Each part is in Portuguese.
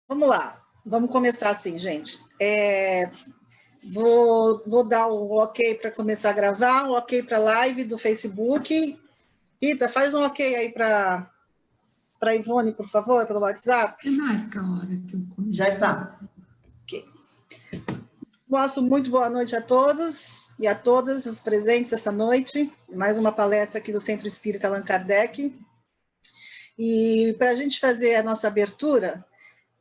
Vamos lá, vamos começar assim, gente. Vou dar o ok para começar a gravar, o ok para a live do Facebook. Rita, faz um ok aí para a Ivone, por favor, pelo WhatsApp. Marca a hora que eu começo. Já está. Ok. Nosso muito boa noite a todos e a todas os presentes essa noite. Mais uma palestra aqui do Centro Espírita Allan Kardec. E para a gente fazer a nossa abertura,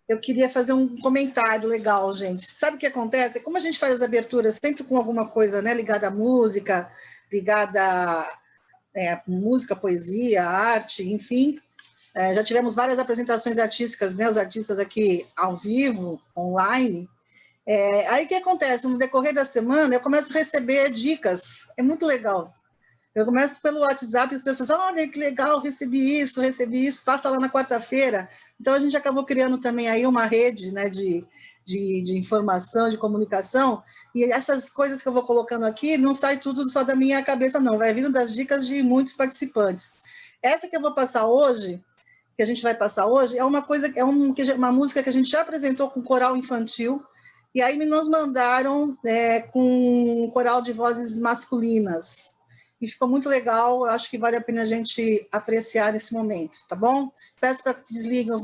eu queria fazer um comentário legal, gente. Sabe o que acontece? Como a gente faz as aberturas sempre com alguma coisa, né, ligada à música, ligada a música, poesia, arte, enfim. Já tivemos várias apresentações artísticas, né, os artistas aqui ao vivo, online. Aí o que acontece? No decorrer da semana, eu começo a receber dicas. É muito legal. Eu começo pelo WhatsApp e as pessoas, olha que legal, recebi isso, passa lá na quarta-feira. Então, a gente acabou criando também aí uma rede, né, de informação, de comunicação, e essas coisas que eu vou colocando aqui, não sai tudo só da minha cabeça, não, vai vindo das dicas de muitos participantes. Essa que eu vou passar hoje, que a gente vai passar hoje, é uma música que a gente já apresentou com coral infantil, e aí nos mandaram com um coral de vozes masculinas. E ficou muito legal, eu acho que vale a pena a gente apreciar nesse momento, tá bom? Peço para que desliguem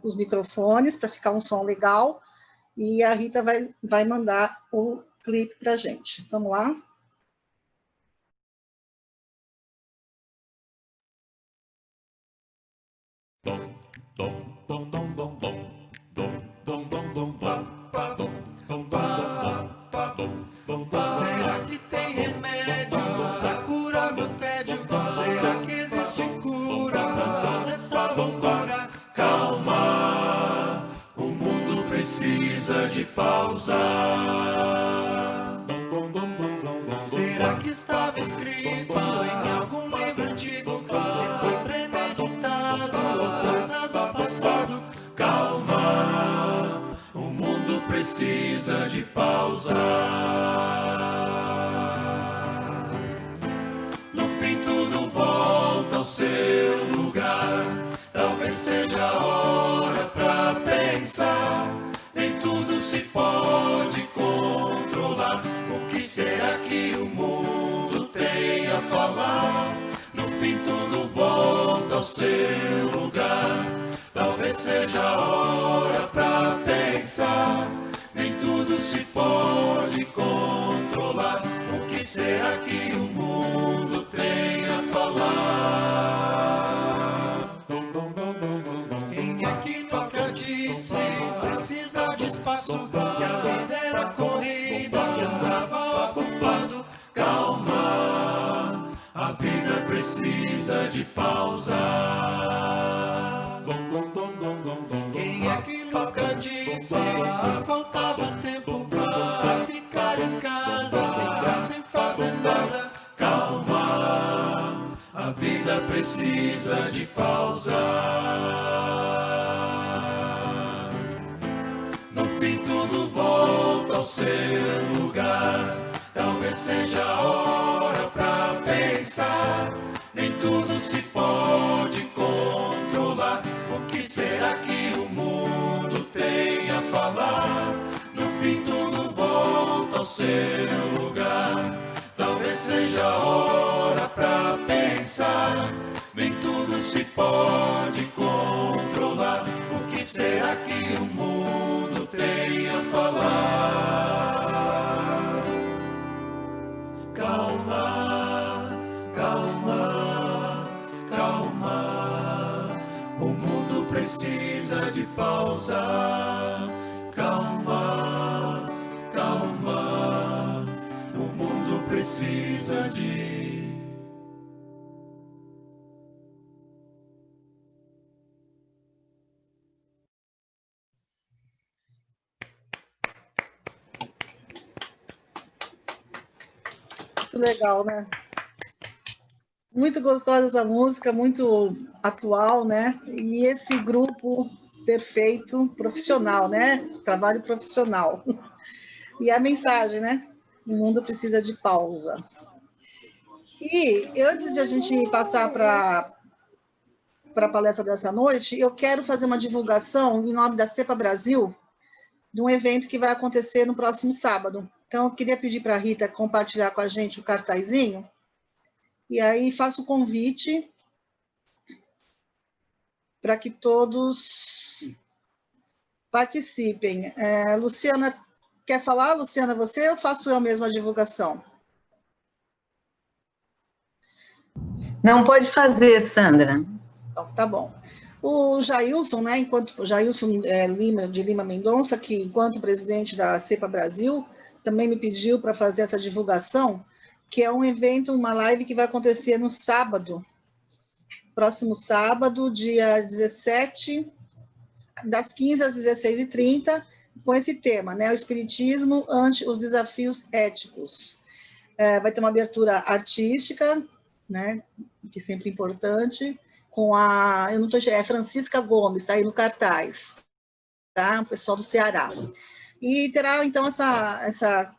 os microfones, para ficar um som legal, e a Rita vai mandar o clipe para a gente. Vamos lá? Será que tem remédio pra curar meu tédio? Será que existe cura nessa loucura? Calma, o mundo precisa de pausa. Será que estava escrito em algum livro antigo? Se foi premeditado ou coisa do passado? Calma, o mundo precisa de pausa. No fim tudo volta ao seu lugar. Talvez seja a hora pra pensar. Nem tudo se pode controlar. O que será que o mundo tem a falar? No fim tudo volta ao seu lugar. Talvez seja a hora pra pensar. Nem tudo se pode controlar. O que será que o mundo tem a falar? Quem é que nunca disse precisa de espaço? Que a vida era corrida, que andava ocupado. Calma, a vida precisa de pausa. Quem é que nunca disse que faltava tempo pra ficar em casa, ficar sem fazer nada? Calma, a vida precisa de pausa. No fim tudo volta ao seu lugar. Talvez seja a hora pra pensar. Nem tudo se pode controlar. O que será que o mundo tem a falar? No fim tudo volta ao seu lugar. Talvez seja a hora pra pensar. Nem tudo se pode controlar. O que será que o mundo tem a falar? Calma, calma, calma. O mundo precisa de pausa. Calma, calma. O mundo precisa de... Muito legal, né? Muito gostosa essa música, muito atual, né? E esse grupo perfeito, profissional, né? Trabalho profissional. E a mensagem, né? O mundo precisa de pausa. E antes de a gente passar para para a palestra dessa noite, eu quero fazer uma divulgação em nome da CEPA Brasil, de um evento que vai acontecer no próximo sábado. Então, eu queria pedir para a Rita compartilhar com a gente o cartazinho, e aí faço o convite para que todos participem. Luciana, quer falar, Luciana, você, ou faço eu mesma a divulgação? Não, pode fazer, Sandra. Então, tá bom. O Jailson, né, enquanto Jailson Lima, de Lima Mendonça, que enquanto presidente da CEPA Brasil, também me pediu para fazer essa divulgação, que é um evento, uma live que vai acontecer no sábado, próximo sábado, dia 17, das 15 às 16h30, com esse tema, né, o Espiritismo ante os desafios éticos. Vai ter uma abertura artística, né, que é sempre importante, com Francisca Gomes, está aí no cartaz, tá? O pessoal do Ceará. E terá, então, essa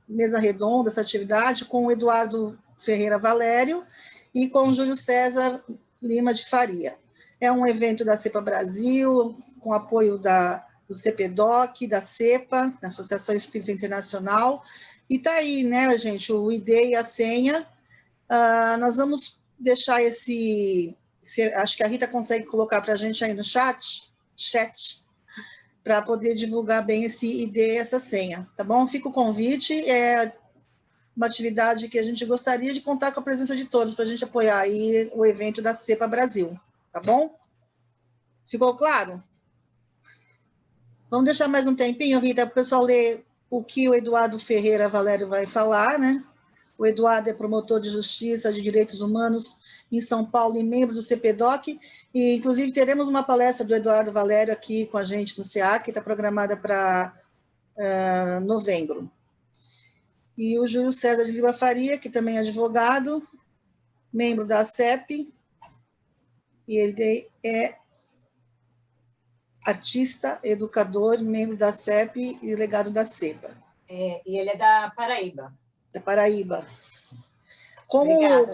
mesa redonda, essa atividade, com o Eduardo Ferreira Valério e com o Júlio César Lima de Faria. É um evento da CEPA Brasil, com apoio do CPDOC, da CEPA, da Associação Espírita Internacional, e está aí, né, gente, o ID e a senha. Nós vamos deixar acho que a Rita consegue colocar para a gente aí no chat, para poder divulgar bem esse ID e essa senha, tá bom? Fica o convite, é uma atividade que a gente gostaria de contar com a presença de todos, para a gente apoiar aí o evento da CEPA Brasil, tá bom? Ficou claro? Vamos deixar mais um tempinho, Rita, para o pessoal ler o que o Eduardo Ferreira Valério vai falar, né? O Eduardo é promotor de justiça de direitos humanos em São Paulo e membro do CPDOC, e inclusive teremos uma palestra do Eduardo Valério aqui com a gente no CA, que está programada para novembro. E o Júlio César de Lima Faria, que também é advogado, membro da CEP, e ele é artista, educador, membro da CEP e delegado da CEPA. E ele é da Paraíba. Da Paraíba. Obrigada, o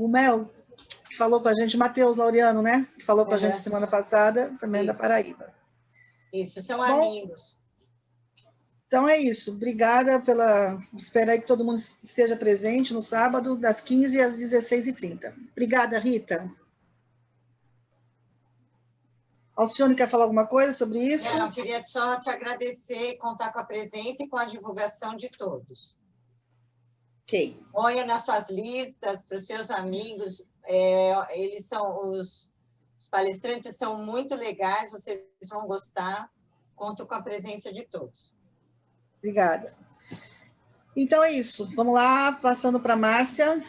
Mel, que falou com a gente, Matheus Laureano, né? Que falou com a gente semana passada, também é da Paraíba. Isso, são amigos. Então é isso. Obrigada Espero aí que todo mundo esteja presente no sábado, das 15 às 16h30. Obrigada, Rita. Alcione quer falar alguma coisa sobre isso? Não, eu queria só te agradecer, contar com a presença e com a divulgação de todos. Ok. Ponha nas suas listas para os seus amigos. Eles são os palestrantes são muito legais, vocês vão gostar. Conto com a presença de todos. Obrigada. Então é isso. Vamos lá, passando para a Márcia.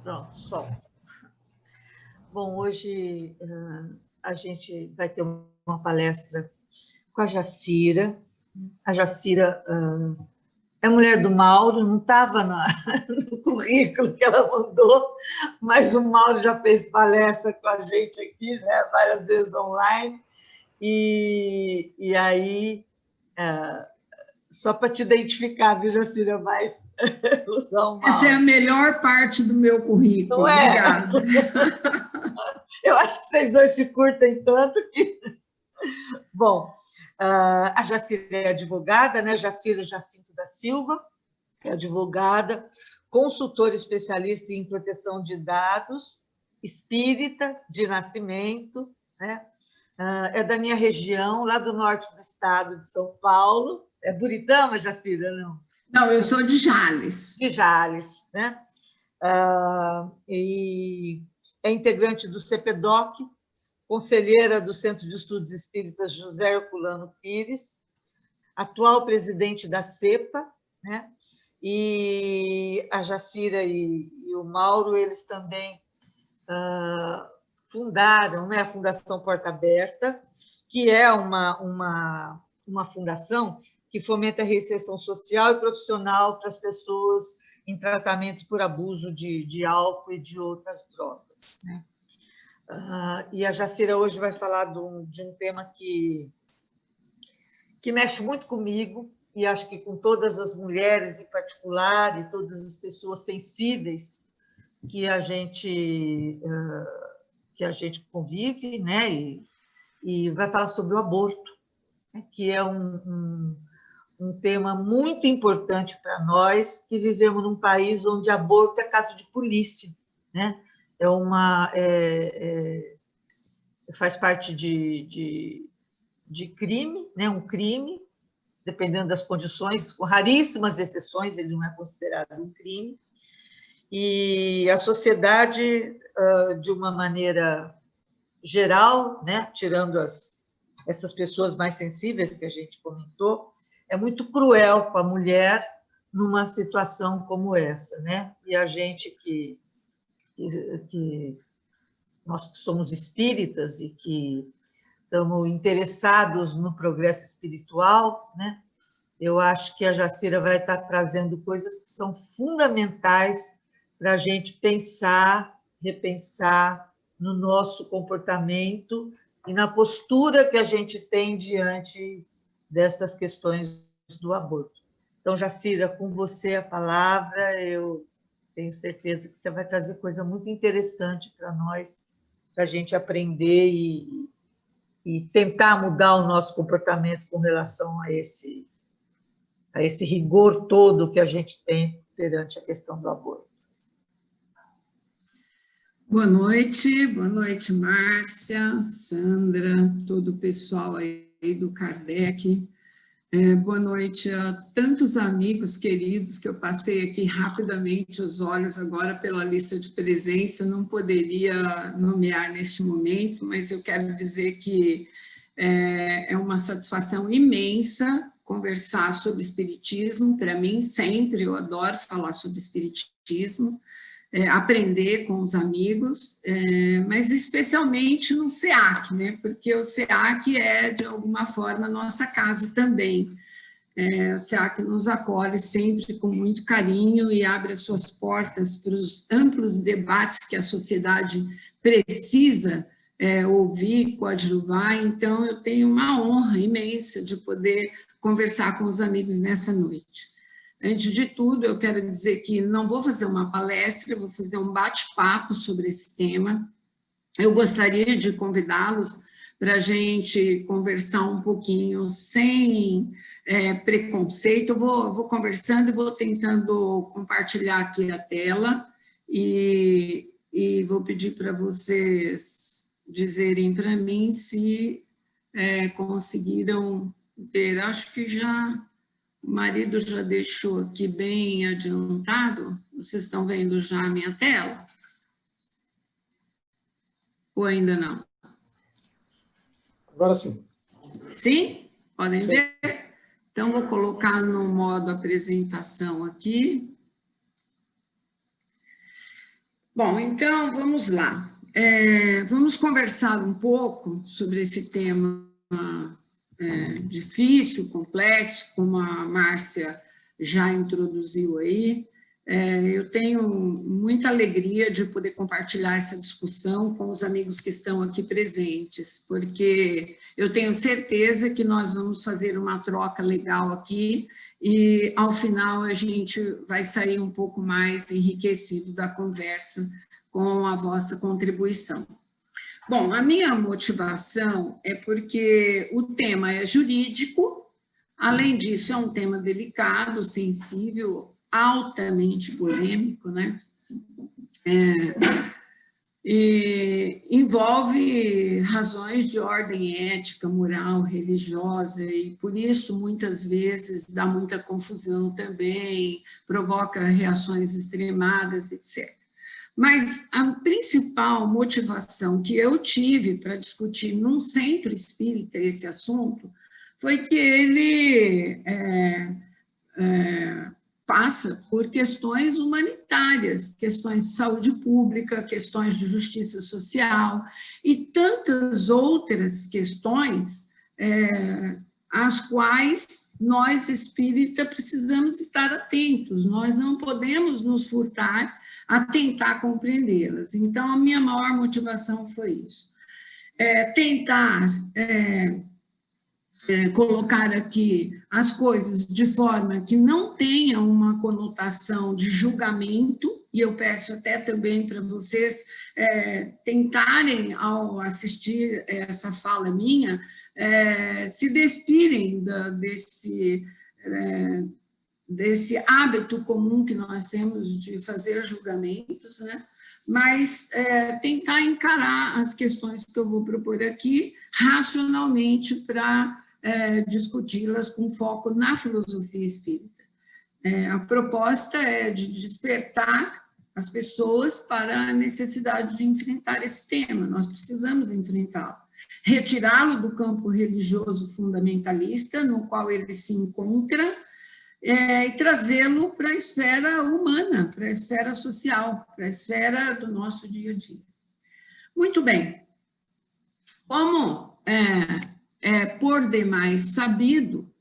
Pronto, solto. Bom, hoje a gente vai ter uma palestra com a Jacira. A Jacira é mulher do Mauro, não estava no currículo que ela mandou, mas o Mauro já fez palestra com a gente aqui, né, várias vezes online. E aí, só para te identificar, viu, Jacira, mas usar o Mauro. Essa é a melhor parte do meu currículo. Não é? Obrigada. Eu acho que vocês dois se curtem tanto que... Bom, a Jacira é advogada, né? Jacira Jacinto da Silva, é advogada, consultora especialista em proteção de dados, espírita de nascimento, né? É da minha região, lá do norte do estado de São Paulo. É Buritama, Jacira, não? Não, eu sou de Jales. De Jales, né? E é integrante do CPDOC, conselheira do Centro de Estudos Espíritas José Herculano Pires, atual presidente da CEPA, né? E a Jacira e o Mauro, eles também fundaram, né, a Fundação Porta Aberta, que é uma fundação que fomenta a reinserção social e profissional para as pessoas em tratamento por abuso de álcool e de outras drogas, né? E a Jacira hoje vai falar de um tema que que mexe muito comigo, e acho que com todas as mulheres em particular, e todas as pessoas sensíveis que a gente convive, né? E vai falar sobre o aborto, né? Que é um tema muito importante para nós, que vivemos num país onde aborto é caso de polícia, né? Faz parte de crime, né? Um crime, dependendo das condições, com raríssimas exceções, ele não é considerado um crime. E a sociedade, de uma maneira geral, né? Tirando essas pessoas mais sensíveis que a gente comentou, é muito cruel com a mulher numa situação como essa, né? E a gente nós que somos espíritas e que estamos interessados no progresso espiritual, né? Eu acho que a Jacira vai estar trazendo coisas que são fundamentais para a gente pensar, repensar no nosso comportamento e na postura que a gente tem diante dessas questões do aborto. Então, Jacira, com você a palavra, eu tenho certeza que você vai trazer coisa muito interessante para nós, para a gente aprender e tentar mudar o nosso comportamento com relação a esse rigor todo que a gente tem perante a questão do aborto. Boa noite, Márcia, Sandra, todo o pessoal aí do Kardec. Boa noite a tantos amigos queridos que eu passei aqui rapidamente os olhos agora pela lista de presença, não poderia nomear neste momento, mas eu quero dizer que é uma satisfação imensa conversar sobre espiritismo. Para mim, sempre, eu adoro falar sobre espiritismo, aprender com os amigos, mas especialmente no SEAC, né? Porque o SEAC é, de alguma forma, nossa casa também. O SEAC nos acolhe sempre com muito carinho e abre as suas portas para os amplos debates que a sociedade precisa ouvir, coadjuvar. Então, eu tenho uma honra imensa de poder conversar com os amigos nessa noite. Antes de tudo, eu quero dizer que não vou fazer uma palestra, vou fazer um bate-papo sobre esse tema. Eu gostaria de convidá-los para a gente conversar um pouquinho sem preconceito. Eu vou conversando e vou tentando compartilhar aqui a tela e vou pedir para vocês dizerem para mim se conseguiram ver. Acho que já... O marido já deixou aqui bem adiantado. Vocês estão vendo já a minha tela? Ou ainda não? Agora sim. Sim? Podem Sim. ver? Então, vou colocar no modo apresentação aqui. Bom, então, vamos lá. Vamos conversar um pouco sobre esse tema difícil, complexo, como a Márcia já introduziu aí. Eu tenho muita alegria de poder compartilhar essa discussão com os amigos que estão aqui presentes, porque eu tenho certeza que nós vamos fazer uma troca legal aqui e, ao final, a gente vai sair um pouco mais enriquecido da conversa com a vossa contribuição. Bom, a minha motivação é porque o tema é jurídico, além disso, é um tema delicado, sensível, altamente polêmico, né? E envolve razões de ordem ética, moral, religiosa, e por isso, muitas vezes, dá muita confusão também, provoca reações extremadas, etc. Mas a principal motivação que eu tive para discutir num centro espírita esse assunto foi que ele passa por questões humanitárias, questões de saúde pública, questões de justiça social e tantas outras questões às quais nós, espírita, precisamos estar atentos. Nós não podemos nos furtar a tentar compreendê-las. Então, a minha maior motivação foi isso. Tentar colocar aqui as coisas de forma que não tenha uma conotação de julgamento, e eu peço até também para vocês tentarem, ao assistir essa fala minha, se despirem desse hábito comum que nós temos de fazer julgamentos, né? Mas tentar encarar as questões que eu vou propor aqui racionalmente para discuti-las com foco na filosofia espírita. A proposta é de despertar as pessoas para a necessidade de enfrentar esse tema, nós precisamos enfrentá-lo. Retirá-lo do campo religioso fundamentalista, no qual ele se encontra, e trazê-lo para a esfera humana, para a esfera social, para a esfera do nosso dia a dia. Muito bem. Como por demais sabido,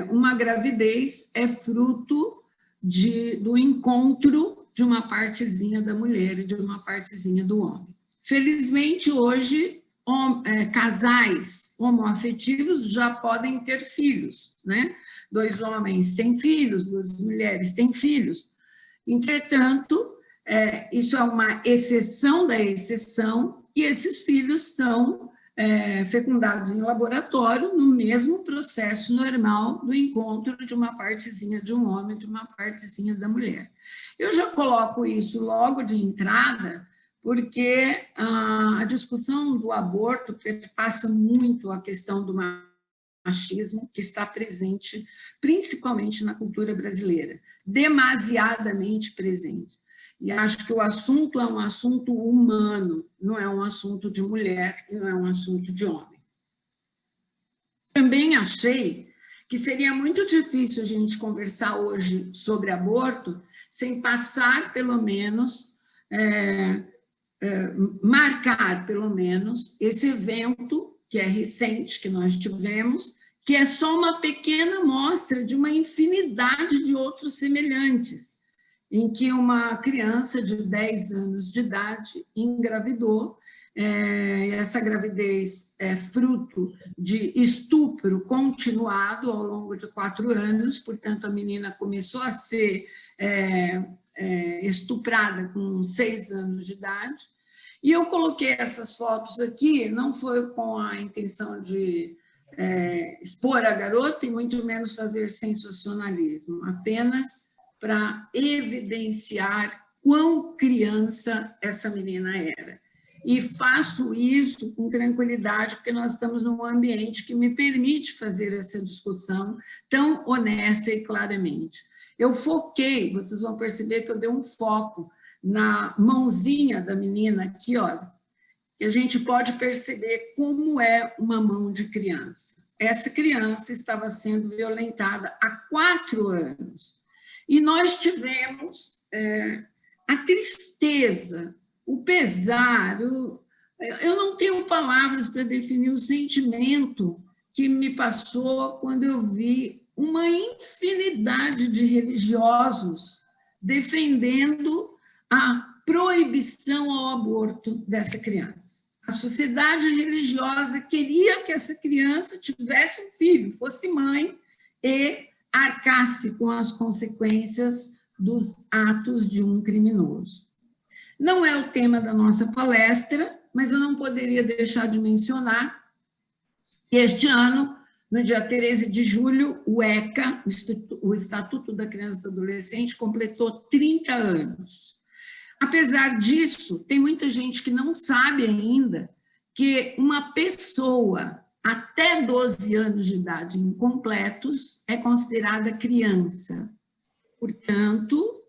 uma gravidez é fruto do encontro de uma partezinha da mulher e de uma partezinha do homem. Felizmente, hoje, casais homoafetivos já podem ter filhos, né? 2 homens têm filhos, 2 mulheres têm filhos. Entretanto, isso é uma exceção da exceção, e esses filhos são fecundados em laboratório no mesmo processo normal do encontro de uma partezinha de um homem e de uma partezinha da mulher. Eu já coloco isso logo de entrada, porque a discussão do aborto perpassa muito a questão do machismo, que está presente principalmente na cultura brasileira, demasiadamente presente. E acho que o assunto é um assunto humano, não é um assunto de mulher e não é um assunto de homem. Também achei que seria muito difícil a gente conversar hoje sobre aborto sem passar, pelo menos, marcar, pelo menos, esse evento que é recente, que nós tivemos, que é só uma pequena amostra de uma infinidade de outros semelhantes, em que uma criança de 10 anos de idade engravidou. Essa gravidez é fruto de estupro continuado ao longo de 4 anos, portanto, a menina começou a ser estuprada com 6 anos de idade. E eu coloquei essas fotos aqui, não foi com a intenção de expor a garota e muito menos fazer sensacionalismo, apenas para evidenciar quão criança essa menina era. E faço isso com tranquilidade, porque nós estamos num ambiente que me permite fazer essa discussão tão honesta e claramente. Eu foquei, vocês vão perceber que eu dei um foco na mãozinha da menina aqui, olha, e a gente pode perceber como é uma mão de criança. Essa criança estava sendo violentada há 4 anos. E nós tivemos a tristeza, o pesar, eu não tenho palavras para definir o sentimento que me passou quando eu vi uma infinidade de religiosos defendendo a proibição ao aborto dessa criança. A sociedade religiosa queria que essa criança tivesse um filho, fosse mãe e arcasse com as consequências dos atos de um criminoso. Não é o tema da nossa palestra, mas eu não poderia deixar de mencionar que este ano, no dia 13 de julho, o ECA, o Estatuto da Criança e do Adolescente, completou 30 anos. Apesar disso, tem muita gente que não sabe ainda que uma pessoa até 12 anos de idade incompletos é considerada criança. Portanto,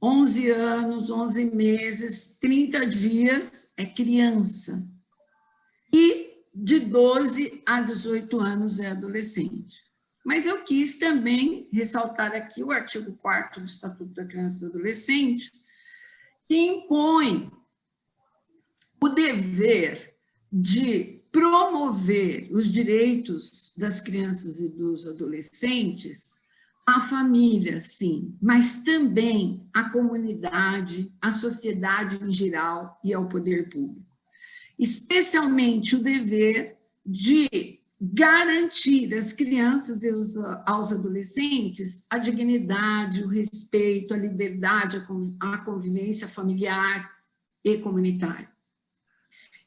11 anos, 11 meses, 30 dias é criança. E de 12 a 18 anos é adolescente. Mas eu quis também ressaltar aqui o artigo 4º do Estatuto da Criança e do Adolescente, que impõe o dever de promover os direitos das crianças e dos adolescentes à família, sim, mas também à comunidade, à sociedade em geral e ao poder público. Especialmente o dever de garantir às crianças e aos adolescentes a dignidade, o respeito, a liberdade, a convivência familiar e comunitária.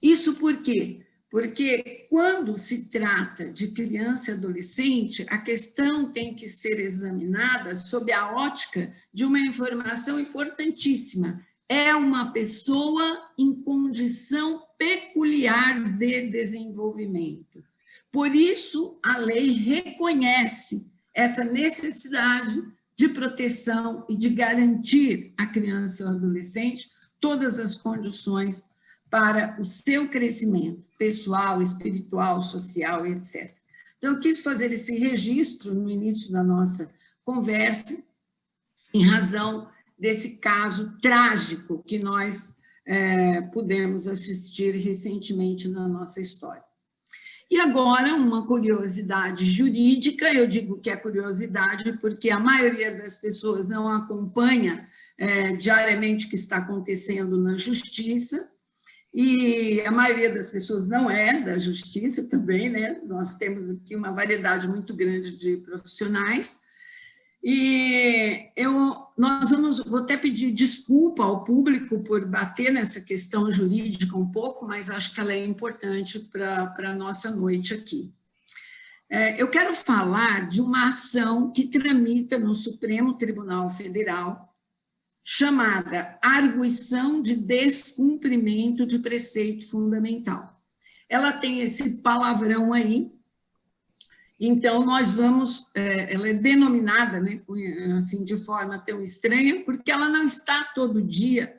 Isso por quê? Porque quando se trata de criança e adolescente, a questão tem que ser examinada sob a ótica de uma informação importantíssima. É uma pessoa em condição peculiar de desenvolvimento. Por isso, a lei reconhece essa necessidade de proteção e de garantir à criança e ao adolescente todas as condições para o seu crescimento pessoal, espiritual, social, etc. Então, eu quis fazer esse registro no início da nossa conversa, em razão desse caso trágico que nós pudemos assistir recentemente na nossa história. E agora, uma curiosidade jurídica, eu digo que é curiosidade porque a maioria das pessoas não acompanha diariamente o que está acontecendo na justiça, e a maioria das pessoas não é da justiça também, né? Nós temos aqui uma variedade muito grande de profissionais, e vou até pedir desculpa ao público por bater nessa questão jurídica um pouco, mas acho que ela é importante para a nossa noite aqui. Eu quero falar de uma ação que tramita no Supremo Tribunal Federal, chamada Arguição de Descumprimento de Preceito Fundamental. Ela tem esse palavrão aí, então nós vamos, ela é denominada, né, assim, de forma tão estranha, porque ela não está todo dia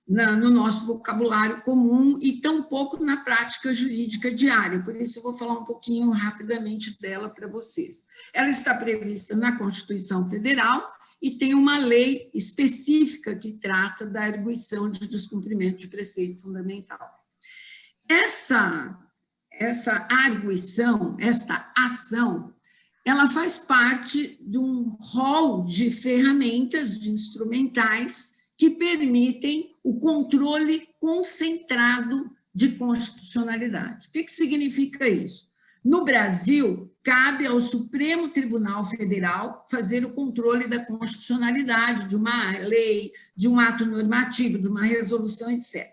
no nosso vocabulário comum e tampouco na prática jurídica diária, por isso eu vou falar um pouquinho rapidamente dela para vocês. Ela está prevista na Constituição Federal, e tem uma lei específica que trata da arguição de descumprimento de preceito fundamental. Essa arguição, esta ação, ela faz parte de um rol de ferramentas, de instrumentais, que permitem o controle concentrado de constitucionalidade. O que significa isso? No Brasil, cabe ao Supremo Tribunal Federal fazer o controle da constitucionalidade de uma lei, de um ato normativo, de uma resolução, etc.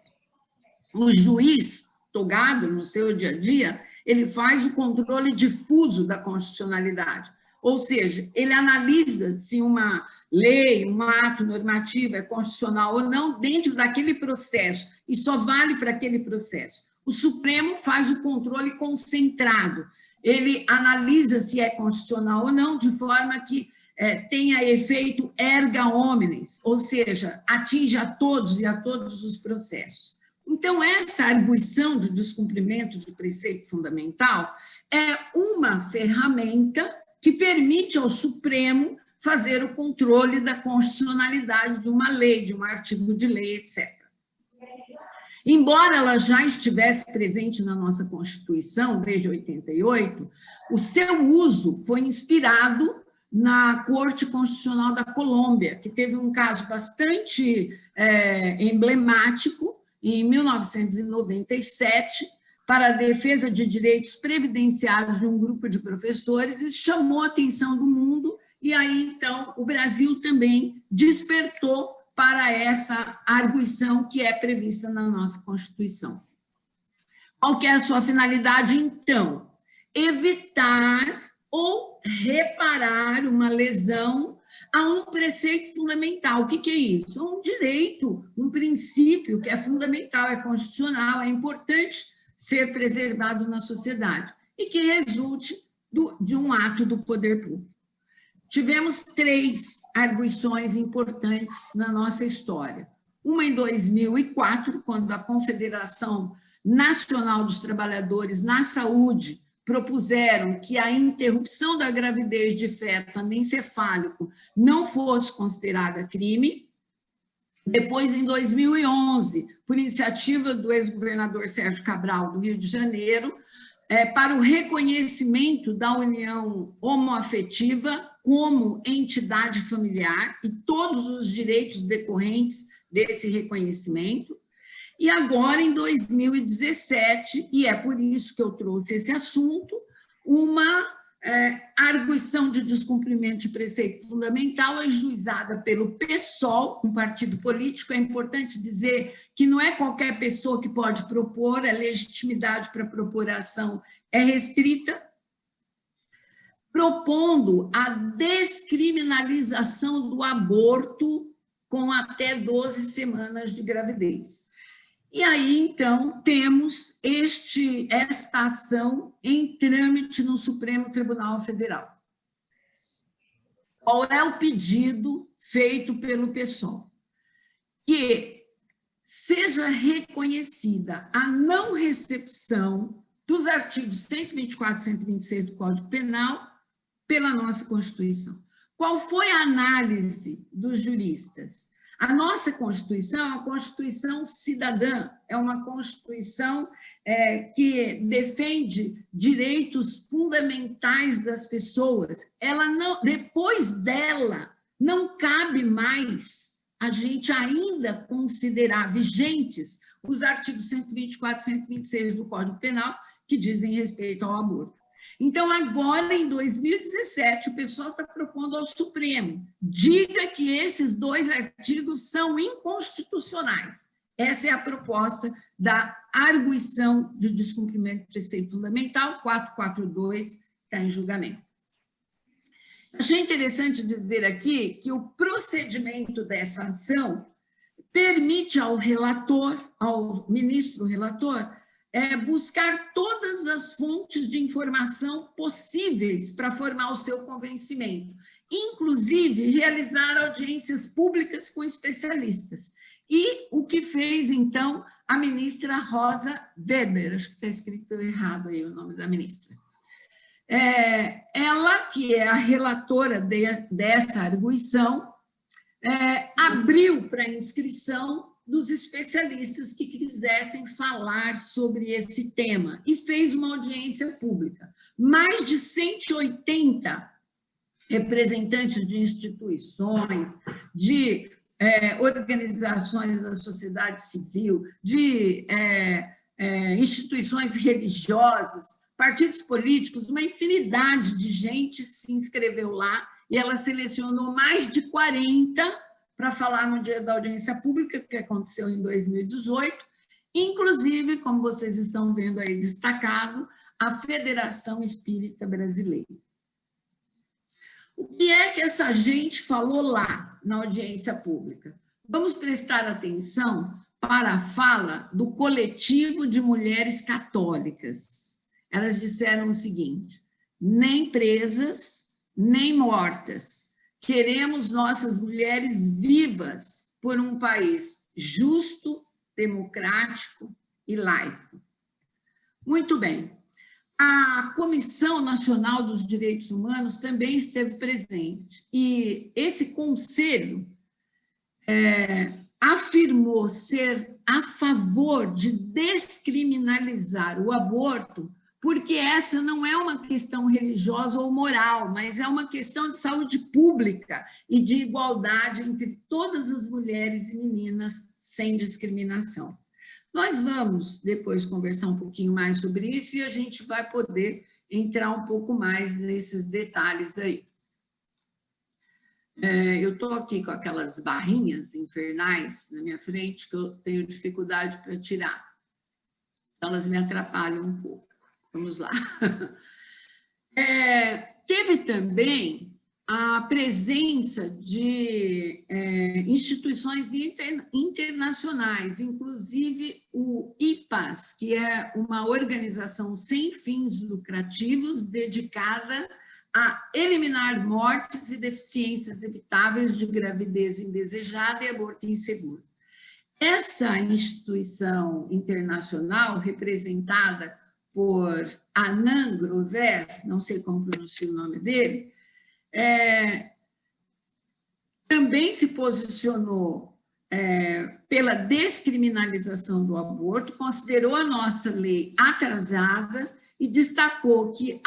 O juiz, togado no seu dia a dia, ele faz o controle difuso da constitucionalidade, ou seja, ele analisa se uma lei, um ato normativo é constitucional ou não dentro daquele processo, e só vale para aquele processo. O Supremo faz o controle concentrado, ele analisa se é constitucional ou não, de forma que tenha efeito erga omnes, ou seja, atinge a todos e a todos os processos. Então, essa arguição de descumprimento de preceito fundamental é uma ferramenta que permite ao Supremo fazer o controle da constitucionalidade de uma lei, de um artigo de lei, etc. Embora ela já estivesse presente na nossa Constituição desde 88, o seu uso foi inspirado na Corte Constitucional da Colômbia, que teve um caso bastante emblemático, em 1997, para a defesa de direitos previdenciários de um grupo de professores, e chamou a atenção do mundo, e aí, então, o Brasil também despertou para essa arguição que é prevista na nossa Constituição. Qual que é a sua finalidade, então? Evitar ou reparar uma lesão a um preceito fundamental. O que é isso? É um direito, um princípio que é fundamental, é constitucional, é importante ser preservado na sociedade e que resulte de um ato do poder público. Tivemos 3 arguições importantes na nossa história. Uma em 2004, quando a Confederação Nacional dos Trabalhadores na Saúde propuseram que a interrupção da gravidez de feto anencefálico não fosse considerada crime. Depois, em 2011, por iniciativa do ex-governador Sérgio Cabral, do Rio de Janeiro, para o reconhecimento da união homoafetiva como entidade familiar e todos os direitos decorrentes desse reconhecimento. E agora, em 2017, e é por isso que eu trouxe esse assunto, uma arguição de descumprimento de preceito fundamental ajuizada pelo PSOL, um partido político. É importante dizer que não é qualquer pessoa que pode propor, a legitimidade para propor a ação é restrita, propondo a descriminalização do aborto com até 12 semanas de gravidez. E aí, então, temos esta ação em trâmite no Supremo Tribunal Federal. Qual é o pedido feito pelo PSOL? Que seja reconhecida a não recepção dos artigos 124 e 126 do Código Penal pela nossa Constituição. Qual foi a análise dos juristas? A nossa Constituição é uma Constituição cidadã, é uma Constituição que defende direitos fundamentais das pessoas. Ela não, depois dela, não cabe mais a gente ainda considerar vigentes os artigos 124 e 126 do Código Penal, que dizem respeito ao aborto. Então, agora, em 2017, o pessoal está propondo ao Supremo, diga que esses 2 artigos são inconstitucionais. Essa é a proposta da arguição de descumprimento de preceito fundamental, 442, está em julgamento. Achei interessante dizer aqui que o procedimento dessa ação permite ao relator, ao ministro relator, buscar todas as fontes de informação possíveis para formar o seu convencimento, inclusive realizar audiências públicas com especialistas. E o que fez, então, a ministra Rosa Weber, acho que está escrito errado aí o nome da ministra. Ela, que é a relatora dessa arguição, abriu para inscrição dos especialistas que quisessem falar sobre esse tema e fez uma audiência pública. Mais de 180 representantes de instituições, de organizações da sociedade civil, de instituições religiosas, partidos políticos, uma infinidade de gente se inscreveu lá e ela selecionou mais de 40 para falar no dia da audiência pública, que aconteceu em 2018, inclusive, como vocês estão vendo aí destacado, a Federação Espírita Brasileira. O que é que essa gente falou lá na audiência pública? Vamos prestar atenção para a fala do coletivo de mulheres católicas. Elas disseram o seguinte: nem presas, nem mortas. Queremos nossas mulheres vivas por um país justo, democrático e laico. Muito bem. A Comissão Nacional dos Direitos Humanos também esteve presente. E esse conselho afirmou ser a favor de descriminalizar o aborto, porque essa não é uma questão religiosa ou moral, mas é uma questão de saúde pública e de igualdade entre todas as mulheres e meninas, sem discriminação. Nós vamos depois conversar um pouquinho mais sobre isso e a gente vai poder entrar um pouco mais nesses detalhes aí. Eu estou aqui com aquelas barrinhas infernais na minha frente que eu tenho dificuldade para tirar. Elas me atrapalham um pouco. Vamos lá. Teve também a presença de instituições internacionais, inclusive o IPAS, que é uma organização sem fins lucrativos dedicada a eliminar mortes e deficiências evitáveis de gravidez indesejada e aborto inseguro. Essa instituição internacional, representada por Anand Grover, não sei como pronunciar o nome dele, também se posicionou pela descriminalização do aborto, considerou a nossa lei atrasada e destacou que,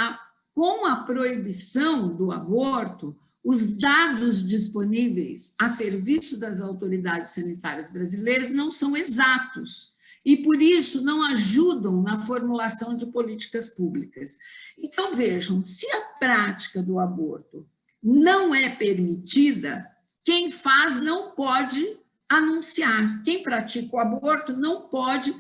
com a proibição do aborto, os dados disponíveis a serviço das autoridades sanitárias brasileiras não são exatos. e, por isso, não ajudam na formulação de políticas públicas. Então, vejam, se a prática do aborto não é permitida, quem faz não pode anunciar. Quem pratica o aborto não pode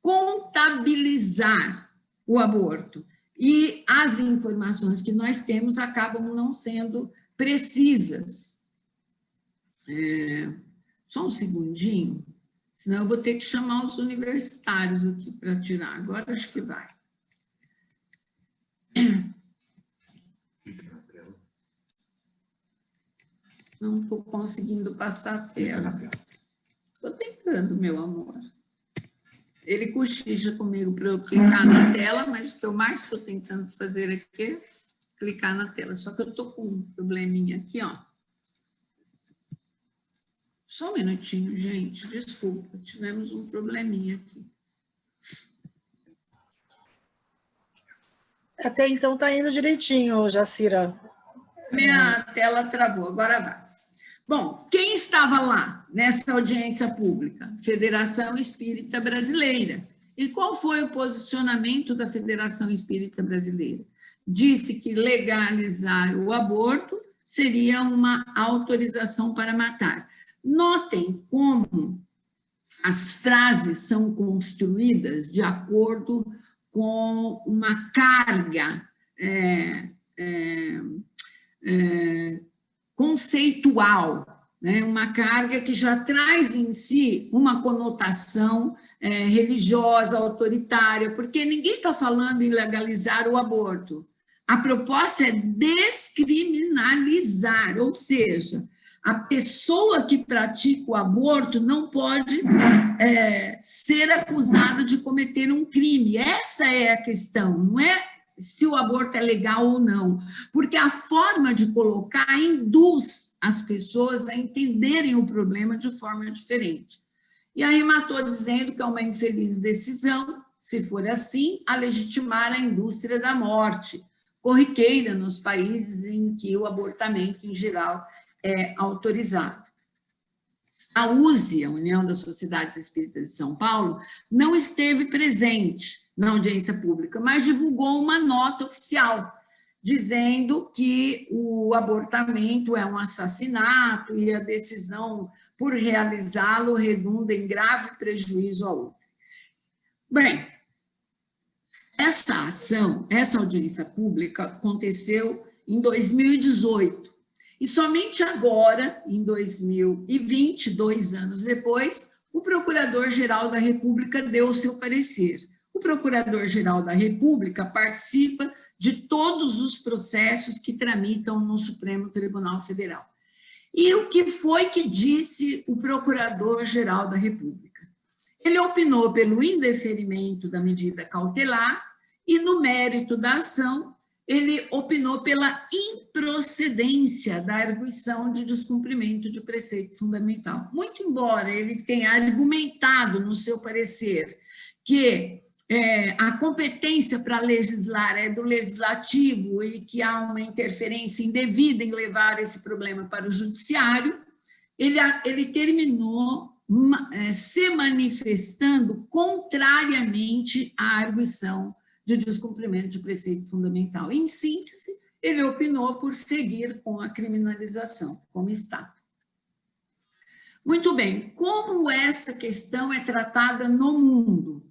contabilizar o aborto. E as informações que nós temos acabam não sendo precisas. Só um segundinho, senão eu vou ter que chamar os universitários aqui para tirar. Agora acho que vai. Não estou conseguindo passar a tela. Estou tentando, meu amor. Ele cochicha comigo para eu clicar na tela, mas o que eu mais estou tentando fazer aqui é clicar na tela. Só que eu estou com um probleminha aqui, ó. Só um minutinho, gente. Desculpa, tivemos um probleminha aqui. Até então está indo direitinho, Jacira. Minha tela travou, agora vai. Bom, quem estava lá nessa audiência pública? Federação Espírita Brasileira. E qual foi o posicionamento da Federação Espírita Brasileira? Disse que legalizar o aborto seria uma autorização para matar. Notem como as frases são construídas de acordo com uma carga conceitual, né? Uma carga que já traz em si uma conotação religiosa, autoritária, porque ninguém está falando em legalizar o aborto. A proposta é descriminalizar, ou seja, a pessoa que pratica o aborto não pode ser acusada de cometer um crime. Essa é a questão, não é se o aborto é legal ou não, porque a forma de colocar induz as pessoas a entenderem o problema de forma diferente. E aí matou dizendo que é uma infeliz decisão, se for assim, a legitimar a indústria da morte, corriqueira nos países em que o abortamento, em geral, é autorizado. A USE, a União das Sociedades Espíritas de São Paulo, não esteve presente na audiência pública, mas divulgou uma nota oficial, dizendo que o abortamento é um assassinato e a decisão por realizá-lo redunda em grave prejuízo ao outro. Bem, essa ação, essa audiência pública aconteceu em 2018, e somente agora, em 2020, 2 anos depois, o Procurador-Geral da República deu o seu parecer. O Procurador-Geral da República participa de todos os processos que tramitam no Supremo Tribunal Federal. E o que foi que disse o Procurador-Geral da República? Ele opinou pelo indeferimento da medida cautelar e, no mérito da ação, ele opinou pela improcedência da arguição de descumprimento de preceito fundamental. Muito embora ele tenha argumentado no seu parecer que a competência para legislar é do legislativo e que há uma interferência indevida em levar esse problema para o judiciário, ele terminou se manifestando contrariamente à arguição de descumprimento de preceito fundamental. Em síntese, ele opinou por seguir com a criminalização, como está. Muito bem, como essa questão é tratada no mundo?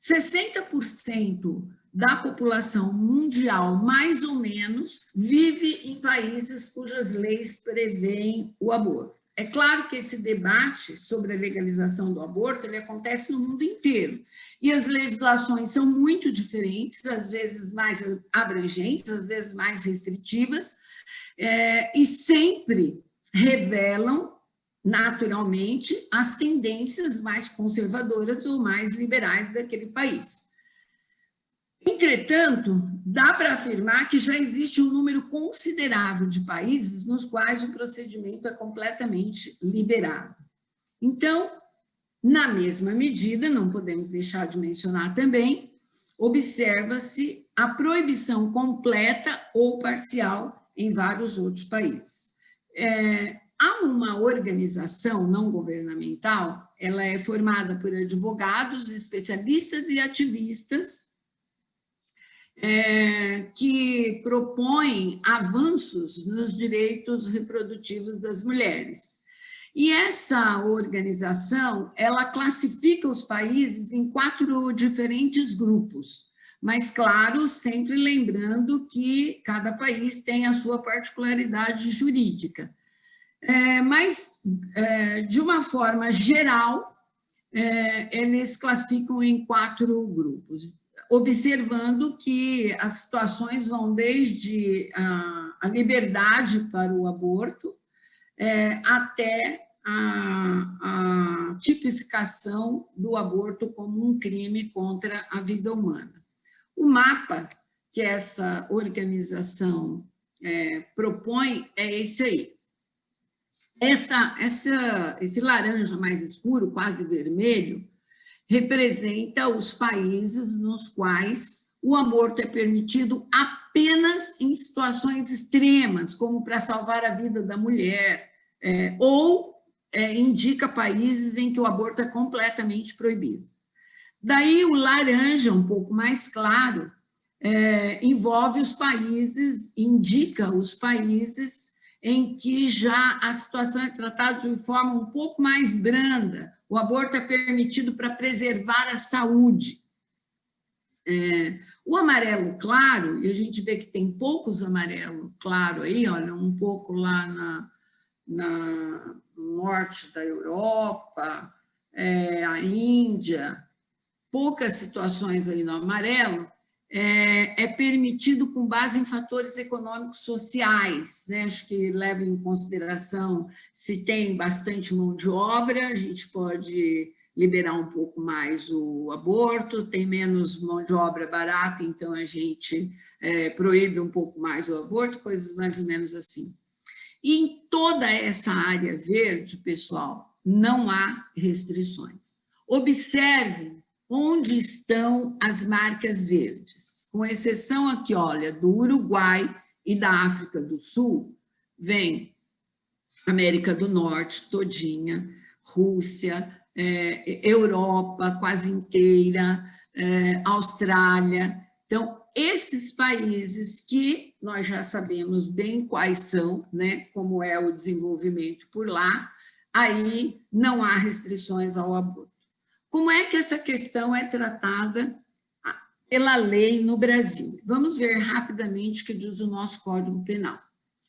60% da população mundial, mais ou menos, vive em países cujas leis prevêem o aborto. É claro que esse debate sobre a legalização do aborto ele acontece no mundo inteiro. E as legislações são muito diferentes, às vezes mais abrangentes, às vezes mais restritivas, e sempre revelam, naturalmente, as tendências mais conservadoras ou mais liberais daquele país. Entretanto, dá para afirmar que já existe um número considerável de países nos quais o procedimento é completamente liberado. Então, na mesma medida, não podemos deixar de mencionar também, observa-se a proibição completa ou parcial em vários outros países. há uma organização não governamental, ela é formada por advogados, especialistas e ativistas que propõem avanços nos direitos reprodutivos das mulheres. E essa organização, ela classifica os países em 4 diferentes grupos, mas, claro, sempre lembrando que cada país tem a sua particularidade jurídica. Mas, de uma forma geral, eles classificam em 4 grupos, observando que as situações vão desde a liberdade para o aborto até a tipificação do aborto como um crime contra a vida humana. O mapa que essa organização propõe é esse aí. Esse laranja mais escuro, quase vermelho, representa os países nos quais o aborto é permitido apenas em situações extremas, como para salvar a vida da mulher, ou indica países em que o aborto é completamente proibido. Daí o laranja, um pouco mais claro, envolve os países, indica os países em que já a situação é tratada de forma um pouco mais branda. O aborto é permitido para preservar a saúde. O amarelo claro, e a gente vê que tem poucos amarelo claro aí, olha, um pouco lá no norte da Europa, a Índia, poucas situações aí no amarelo, é permitido com base em fatores econômicos sociais, né? Acho que leva em consideração se tem bastante mão de obra, a gente pode liberar um pouco mais o aborto, tem menos mão de obra barata, então a gente proíbe um pouco mais o aborto, coisas mais ou menos assim. E em toda essa área verde, pessoal, não há restrições. Observem onde estão as marcas verdes, com exceção aqui, olha, do Uruguai e da África do Sul, vem América do Norte todinha, Rússia, Europa quase inteira, Austrália. Então, esses países que nós já sabemos bem quais são, né, como é o desenvolvimento por lá, aí não há restrições ao aborto. Como é que essa questão é tratada pela lei no Brasil? Vamos ver rapidamente o que diz o nosso Código Penal.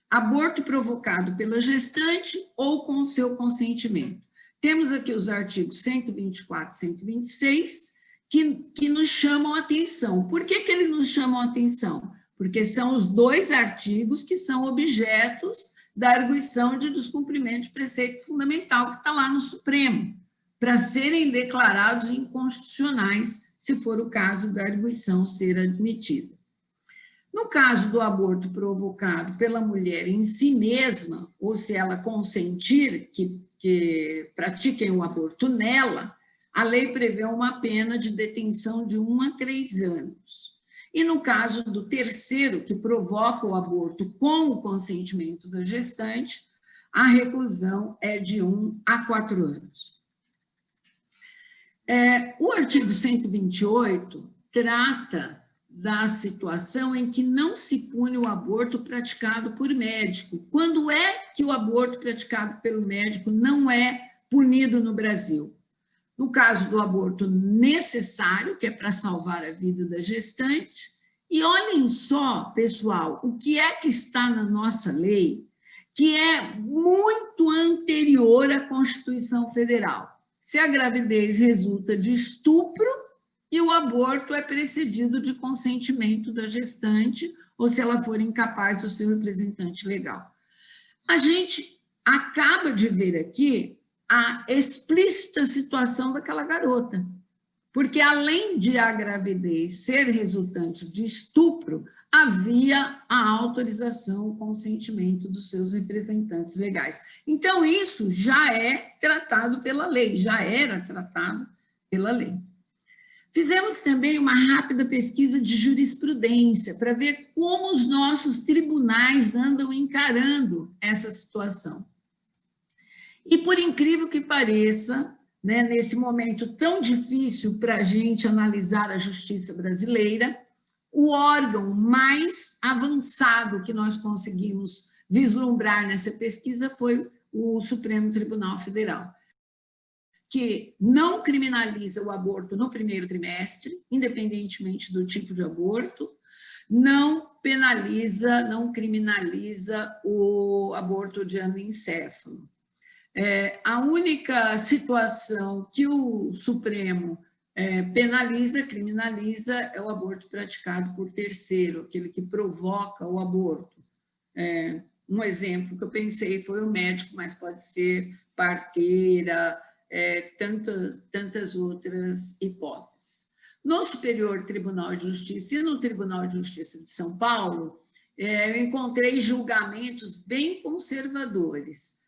Aborto provocado pela gestante ou com seu consentimento. Temos aqui os artigos 124 e 126, que nos chamam a atenção. Por que eles nos chamam a atenção? Porque são os 2 artigos que são objetos da arguição de descumprimento de preceito fundamental que está lá no Supremo, para serem declarados inconstitucionais, se for o caso da arguição ser admitida. No caso do aborto provocado pela mulher em si mesma, ou se ela consentir que pratiquem o aborto nela, a lei prevê uma pena de detenção de 1 a 3 anos. E no caso do terceiro, que provoca o aborto com o consentimento da gestante, a reclusão é de 1 a 4 anos. O artigo 128 trata da situação em que não se pune o aborto praticado por médico. Quando é que o aborto praticado pelo médico não é punido no Brasil? No caso do aborto necessário, que é para salvar a vida da gestante. E olhem só, pessoal, o que é que está na nossa lei, que é muito anterior à Constituição Federal. Se a gravidez resulta de estupro e o aborto é precedido de consentimento da gestante ou se ela for incapaz do seu representante legal. A gente acaba de ver aqui a explícita situação daquela garota, porque além de a gravidez ser resultante de estupro, havia a autorização, o consentimento dos seus representantes legais. Então, isso já é tratado pela lei, já era tratado pela lei. Fizemos também uma rápida pesquisa de jurisprudência para ver como os nossos tribunais andam encarando essa situação. E, por incrível que pareça, né, nesse momento tão difícil para a gente analisar a justiça brasileira, o órgão mais avançado que nós conseguimos vislumbrar nessa pesquisa foi o Supremo Tribunal Federal, que não criminaliza o aborto no primeiro trimestre, independentemente do tipo de aborto, não penaliza, não criminaliza o aborto de anencefalo. A única situação que o Supremo penaliza, criminaliza, é o aborto praticado por terceiro, aquele que provoca o aborto. Um exemplo que eu pensei foi o médico, mas pode ser parteira, tantas outras hipóteses. No Superior Tribunal de Justiça e no Tribunal de Justiça de São Paulo, eu encontrei julgamentos bem conservadores.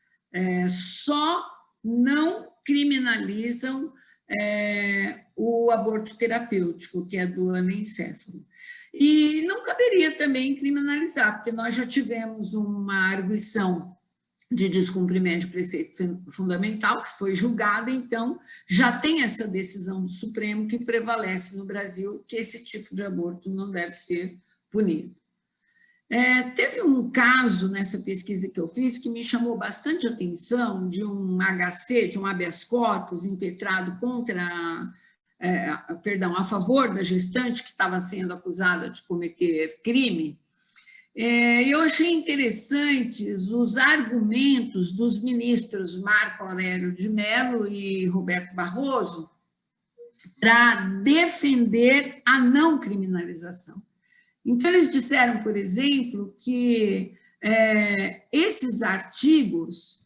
Só não criminalizam o aborto terapêutico, que é do anencefalo. E não caberia também criminalizar, porque nós já tivemos uma arguição de descumprimento de preceito fundamental, que foi julgada, então já tem essa decisão do Supremo que prevalece no Brasil, que esse tipo de aborto não deve ser punido. Teve um caso nessa pesquisa que eu fiz que me chamou bastante atenção, de um HC, de um habeas corpus impetrado a favor da gestante que estava sendo acusada de cometer crime. Eu achei interessantes os argumentos dos ministros Marco Aurélio de Mello e Roberto Barroso para defender a não criminalização. Então, eles disseram, por exemplo, que esses artigos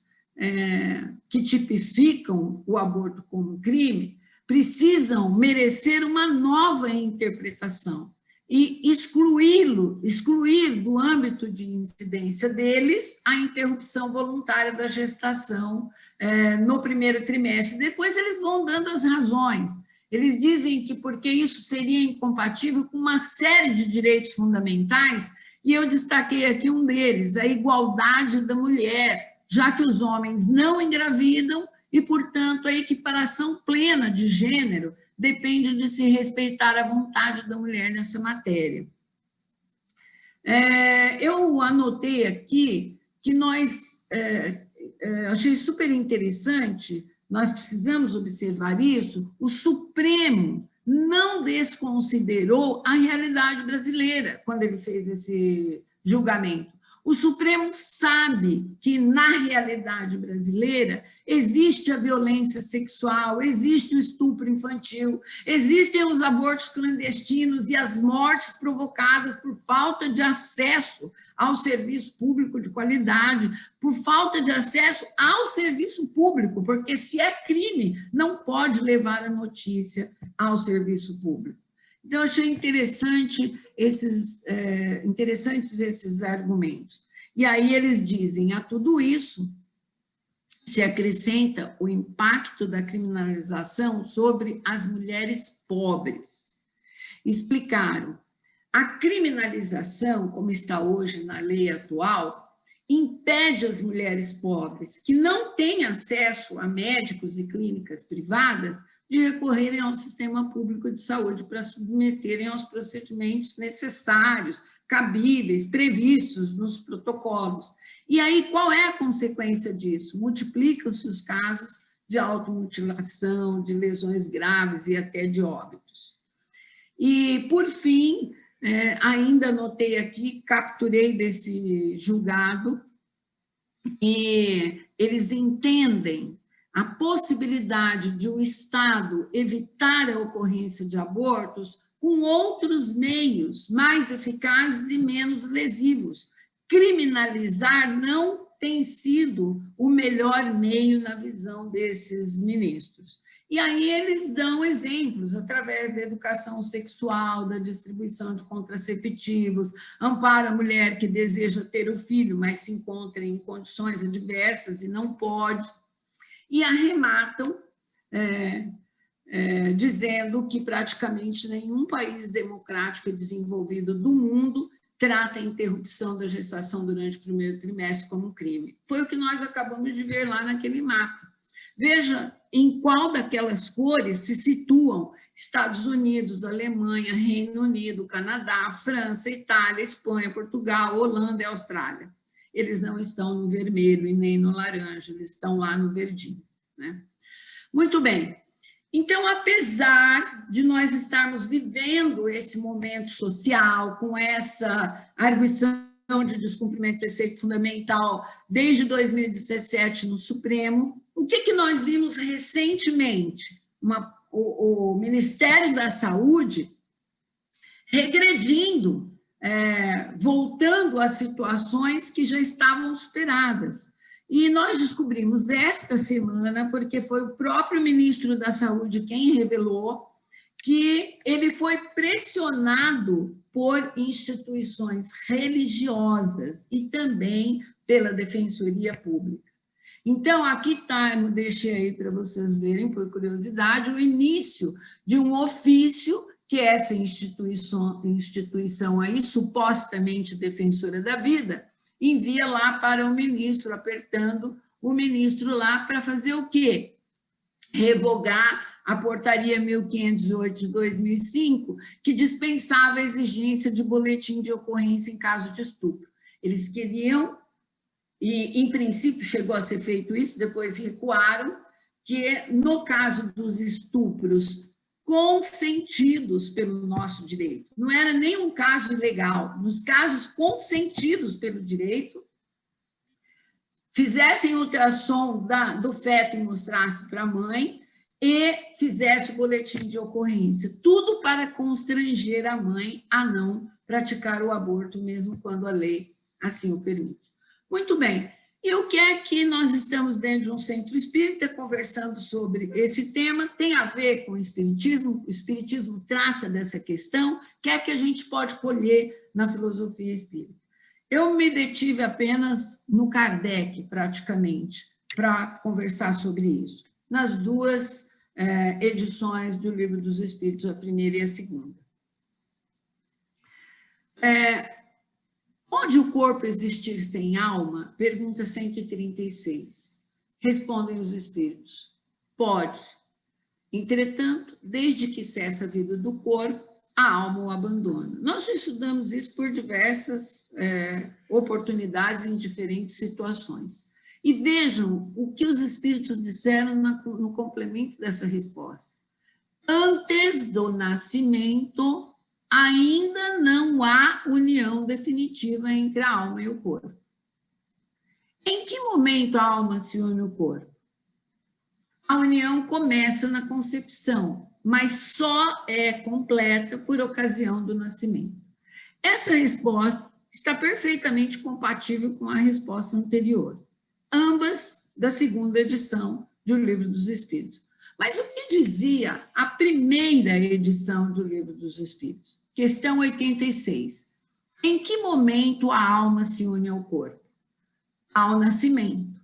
que tipificam o aborto como crime precisam merecer uma nova interpretação e excluir do âmbito de incidência deles a interrupção voluntária da gestação no primeiro trimestre. Depois eles vão dando as razões. Eles dizem que porque isso seria incompatível com uma série de direitos fundamentais, e eu destaquei aqui um deles, a igualdade da mulher, já que os homens não engravidam e, portanto, a equiparação plena de gênero depende de se respeitar a vontade da mulher nessa matéria. Eu anotei aqui que nós achei super interessante. Nós precisamos observar isso. O Supremo não desconsiderou a realidade brasileira quando ele fez esse julgamento. O Supremo sabe que, na realidade brasileira, existe a violência sexual, existe o estupro infantil, existem os abortos clandestinos e as mortes provocadas por falta de acesso ao serviço público de qualidade, por falta de acesso ao serviço público, porque se é crime, não pode levar a notícia ao serviço público. Então, eu achei interessantes esses argumentos. E aí eles dizem, a tudo isso se acrescenta o impacto da criminalização sobre as mulheres pobres. Explicaram, a criminalização, como está hoje na lei atual, impede as mulheres pobres que não têm acesso a médicos e clínicas privadas de recorrerem ao sistema público de saúde para submeterem aos procedimentos necessários, cabíveis, previstos nos protocolos. E aí, qual é a consequência disso? Multiplicam-se os casos de automutilação, de lesões graves e até de óbitos. E, por fim, ainda anotei aqui, capturei desse julgado, e eles entendem a possibilidade de o Estado evitar a ocorrência de abortos com outros meios mais eficazes e menos lesivos. Criminalizar não tem sido o melhor meio na visão desses ministros. E aí eles dão exemplos através da educação sexual, da distribuição de contraceptivos, ampara a mulher que deseja ter o filho, mas se encontra em condições adversas e não pode, e arrematam dizendo que praticamente nenhum país democrático e desenvolvido do mundo trata a interrupção da gestação durante o primeiro trimestre como um crime. Foi o que nós acabamos de ver lá naquele mapa. Veja em qual daquelas cores se situam Estados Unidos, Alemanha, Reino Unido, Canadá, França, Itália, Espanha, Portugal, Holanda e Austrália. Eles não estão no vermelho e nem no laranja, eles estão lá no verdinho, né? Muito bem. Então, apesar de nós estarmos vivendo esse momento social, com essa arguição de descumprimento do preceito fundamental desde 2017 no Supremo, o que nós vimos recentemente? O Ministério da Saúde regredindo, voltando a situações que já estavam superadas. E nós descobrimos esta semana, porque foi o próprio ministro da Saúde quem revelou, que ele foi pressionado por instituições religiosas e também pela Defensoria Pública. Então, aqui está, eu deixei aí para vocês verem, por curiosidade, o início de um ofício que essa instituição aí, supostamente defensora da vida, envia lá para o ministro, apertando o ministro lá para fazer o quê? Revogar a portaria 1508 de 2005, que dispensava a exigência de boletim de ocorrência em caso de estupro. Eles queriam, e em princípio chegou a ser feito isso, depois recuaram, que no caso dos estupros consentidos pelo nosso direito, não era nem um caso ilegal, nos casos consentidos pelo direito, fizessem ultrassom do feto e mostrasse para a mãe e fizesse o boletim de ocorrência, tudo para constranger a mãe a não praticar o aborto, mesmo quando a lei assim o permite. Muito bem. E o que é que nós estamos dentro de um centro espírita conversando sobre esse tema? Tem a ver com o espiritismo trata dessa questão, o que é que a gente pode colher na filosofia espírita? Eu me detive apenas no Kardec, praticamente, para conversar sobre isso, nas duas edições do Livro dos Espíritos, a primeira e a segunda. Pode o corpo existir sem alma? Pergunta 136. Respondem os espíritos. Pode. Entretanto, desde que cessa a vida do corpo, a alma o abandona. Nós já estudamos isso por diversas oportunidades em diferentes situações. E vejam o que os espíritos disseram no complemento dessa resposta. Antes do nascimento, ainda não há união definitiva entre a alma e o corpo. Em que momento a alma se une ao corpo? A união começa na concepção, mas só é completa por ocasião do nascimento. Essa resposta está perfeitamente compatível com a resposta anterior, ambas da segunda edição do Livro dos Espíritos. Mas o que dizia a primeira edição do Livro dos Espíritos? Questão 86. Em que momento a alma se une ao corpo? Ao nascimento.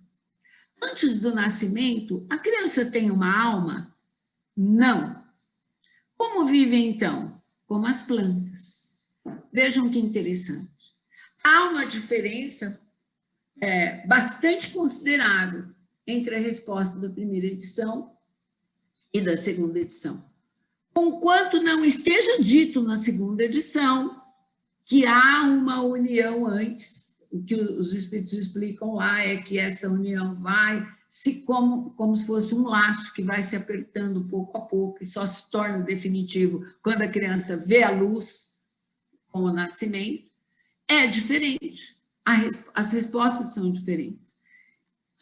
Antes do nascimento, a criança tem uma alma? Não. Como vive então? Como as plantas. Vejam que interessante. Há uma diferença bastante considerável entre a resposta da primeira edição e da segunda edição. Conquanto não esteja dito na segunda edição que há uma união antes, o que os espíritos explicam lá é que essa união vai como se fosse um laço que vai se apertando pouco a pouco e só se torna definitivo quando a criança vê a luz com o nascimento. É diferente. As respostas são diferentes.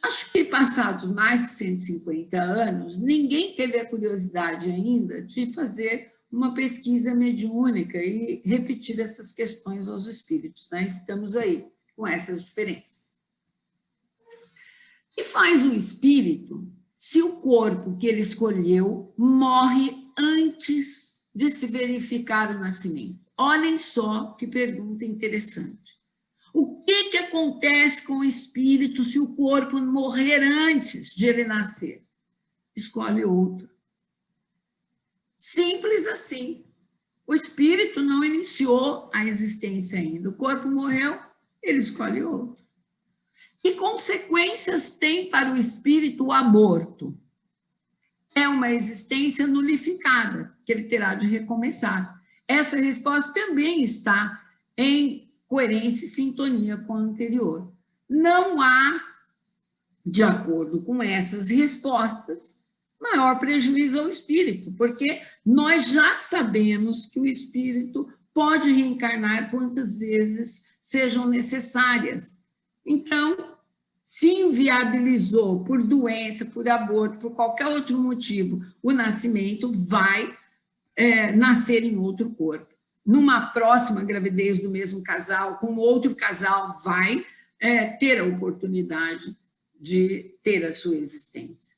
Acho que passados mais de 150 anos, ninguém teve a curiosidade ainda de fazer uma pesquisa mediúnica e repetir essas questões aos espíritos, né? Estamos aí com essas diferenças. O que faz o espírito se o corpo que ele escolheu morre antes de se verificar o nascimento? Olhem só que pergunta interessante. O que acontece com o espírito se o corpo morrer antes de ele nascer? Escolhe outro. Simples assim. O espírito não iniciou a existência ainda. O corpo morreu, ele escolhe outro. Que consequências tem para o espírito o aborto? É uma existência nulificada, que ele terá de recomeçar. Essa resposta também está em coerência e sintonia com a anterior. Não há, de acordo com essas respostas, maior prejuízo ao espírito, porque nós já sabemos que o espírito pode reencarnar quantas vezes sejam necessárias. Então, se inviabilizou por doença, por aborto, por qualquer outro motivo, o nascimento vai nascer em outro corpo. Numa próxima gravidez do mesmo casal, com outro casal, vai ter a oportunidade de ter a sua existência.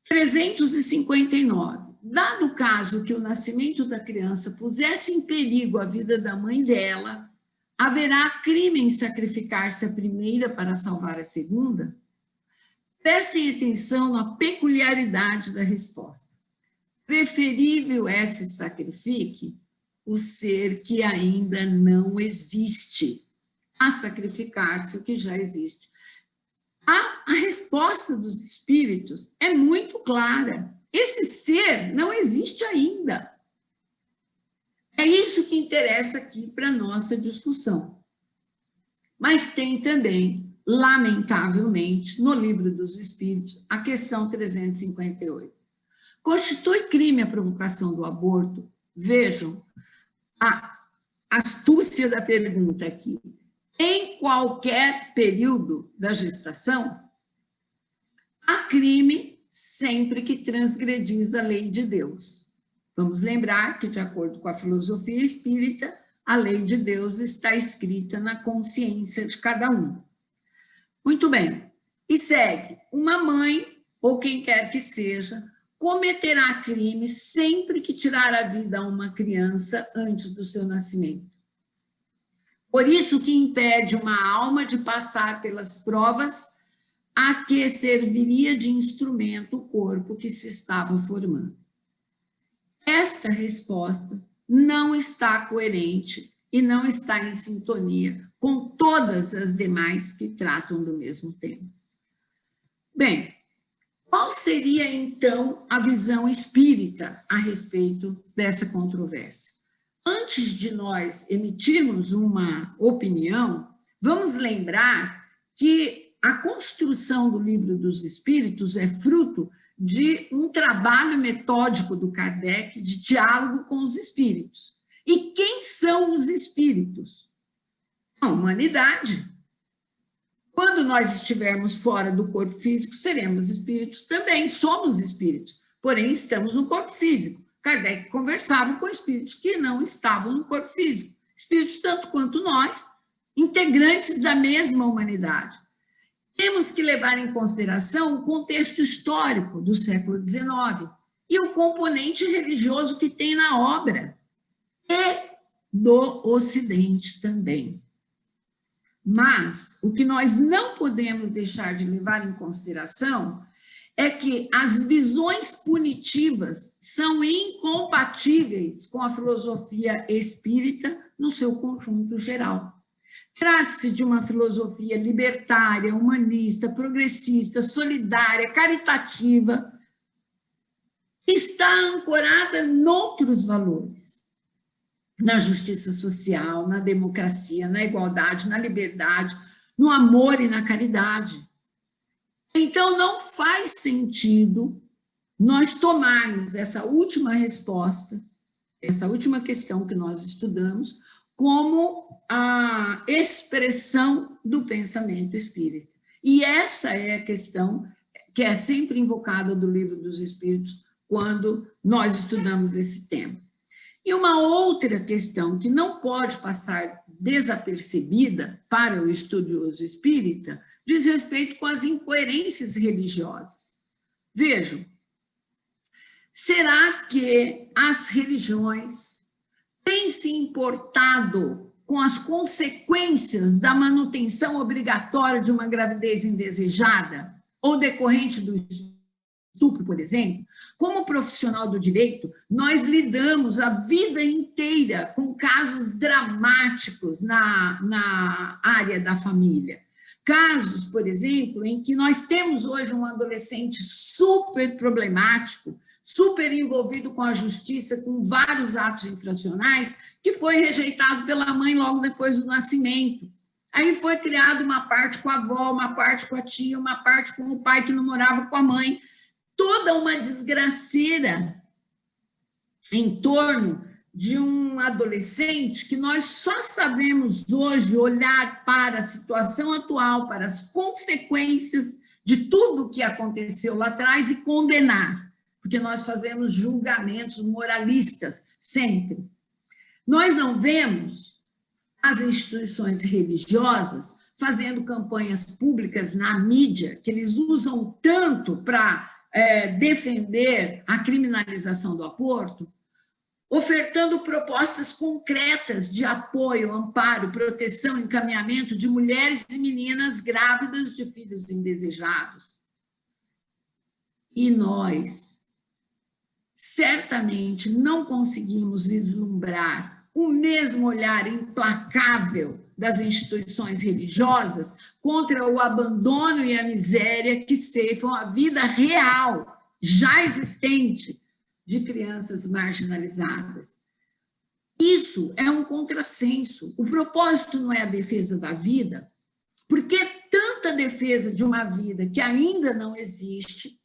359. Dado o caso que o nascimento da criança pusesse em perigo a vida da mãe dela, haverá crime em sacrificar-se a primeira para salvar a segunda? Prestem atenção na peculiaridade da resposta. Preferível é se sacrifique o ser que ainda não existe, a sacrificar-se o que já existe. A resposta dos espíritos é muito clara. Esse ser não existe ainda. É isso que interessa aqui para a nossa discussão. Mas tem também, lamentavelmente, no Livro dos Espíritos, a questão 358. Constitui crime a provocação do aborto? Vejam a astúcia da pergunta aqui. Em qualquer período da gestação, há crime sempre que transgrediz a lei de Deus. Vamos lembrar que, de acordo com a filosofia espírita, a lei de Deus está escrita na consciência de cada um. Muito bem. E segue. Uma mãe, ou quem quer que seja, cometerá crime sempre que tirar a vida a uma criança antes do seu nascimento. Por isso que impede uma alma de passar pelas provas a que serviria de instrumento o corpo que se estava formando. Esta resposta não está coerente e não está em sintonia com todas as demais que tratam do mesmo tema. Bem, qual seria, então, a visão espírita a respeito dessa controvérsia? Antes de nós emitirmos uma opinião, vamos lembrar que a construção do Livro dos Espíritos é fruto de um trabalho metódico do Kardec de diálogo com os espíritos. E quem são os espíritos? A humanidade. Quando nós estivermos fora do corpo físico, seremos espíritos também, somos espíritos, porém estamos no corpo físico. Kardec conversava com espíritos que não estavam no corpo físico, espíritos tanto quanto nós, integrantes da mesma humanidade. Temos que levar em consideração o contexto histórico do século XIX e o componente religioso que tem na obra, e do Ocidente também. Mas o que nós não podemos deixar de levar em consideração é que as visões punitivas são incompatíveis com a filosofia espírita no seu conjunto geral. Trata-se de uma filosofia libertária, humanista, progressista, solidária, caritativa, que está ancorada noutros valores, na justiça social, na democracia, na igualdade, na liberdade, no amor e na caridade. Então, não faz sentido nós tomarmos essa última resposta, essa última questão que nós estudamos, como a expressão do pensamento espírita. E essa é a questão que é sempre invocada do Livro dos Espíritos quando nós estudamos esse tema. E uma outra questão que não pode passar desapercebida para o estudioso espírita diz respeito com as incoerências religiosas. Vejam, será que as religiões têm se importado com as consequências da manutenção obrigatória de uma gravidez indesejada ou decorrente do estupro, por exemplo, como profissional do direito, nós lidamos a vida inteira com casos dramáticos na área da família. Casos, por exemplo, em que nós temos hoje um adolescente super problemático, super envolvido com a justiça, com vários atos infracionais, que foi rejeitado pela mãe logo depois do nascimento. Aí foi criada uma parte com a avó, uma parte com a tia, uma parte com o pai que não morava com a mãe. Toda uma desgraceira em torno de um adolescente que nós só sabemos hoje olhar para a situação atual, para as consequências de tudo o que aconteceu lá atrás e condenar, porque nós fazemos julgamentos moralistas sempre. Nós não vemos as instituições religiosas fazendo campanhas públicas na mídia, que eles usam tanto para defender a criminalização do aborto, ofertando propostas concretas de apoio, amparo, proteção, encaminhamento de mulheres e meninas grávidas de filhos indesejados. E nós, certamente, não conseguimos vislumbrar o mesmo olhar implacável das instituições religiosas contra o abandono e a miséria que ceifam a vida real, já existente, de crianças marginalizadas. Isso é um contrassenso. O propósito não é a defesa da vida, porque tanta defesa de uma vida que ainda não existe,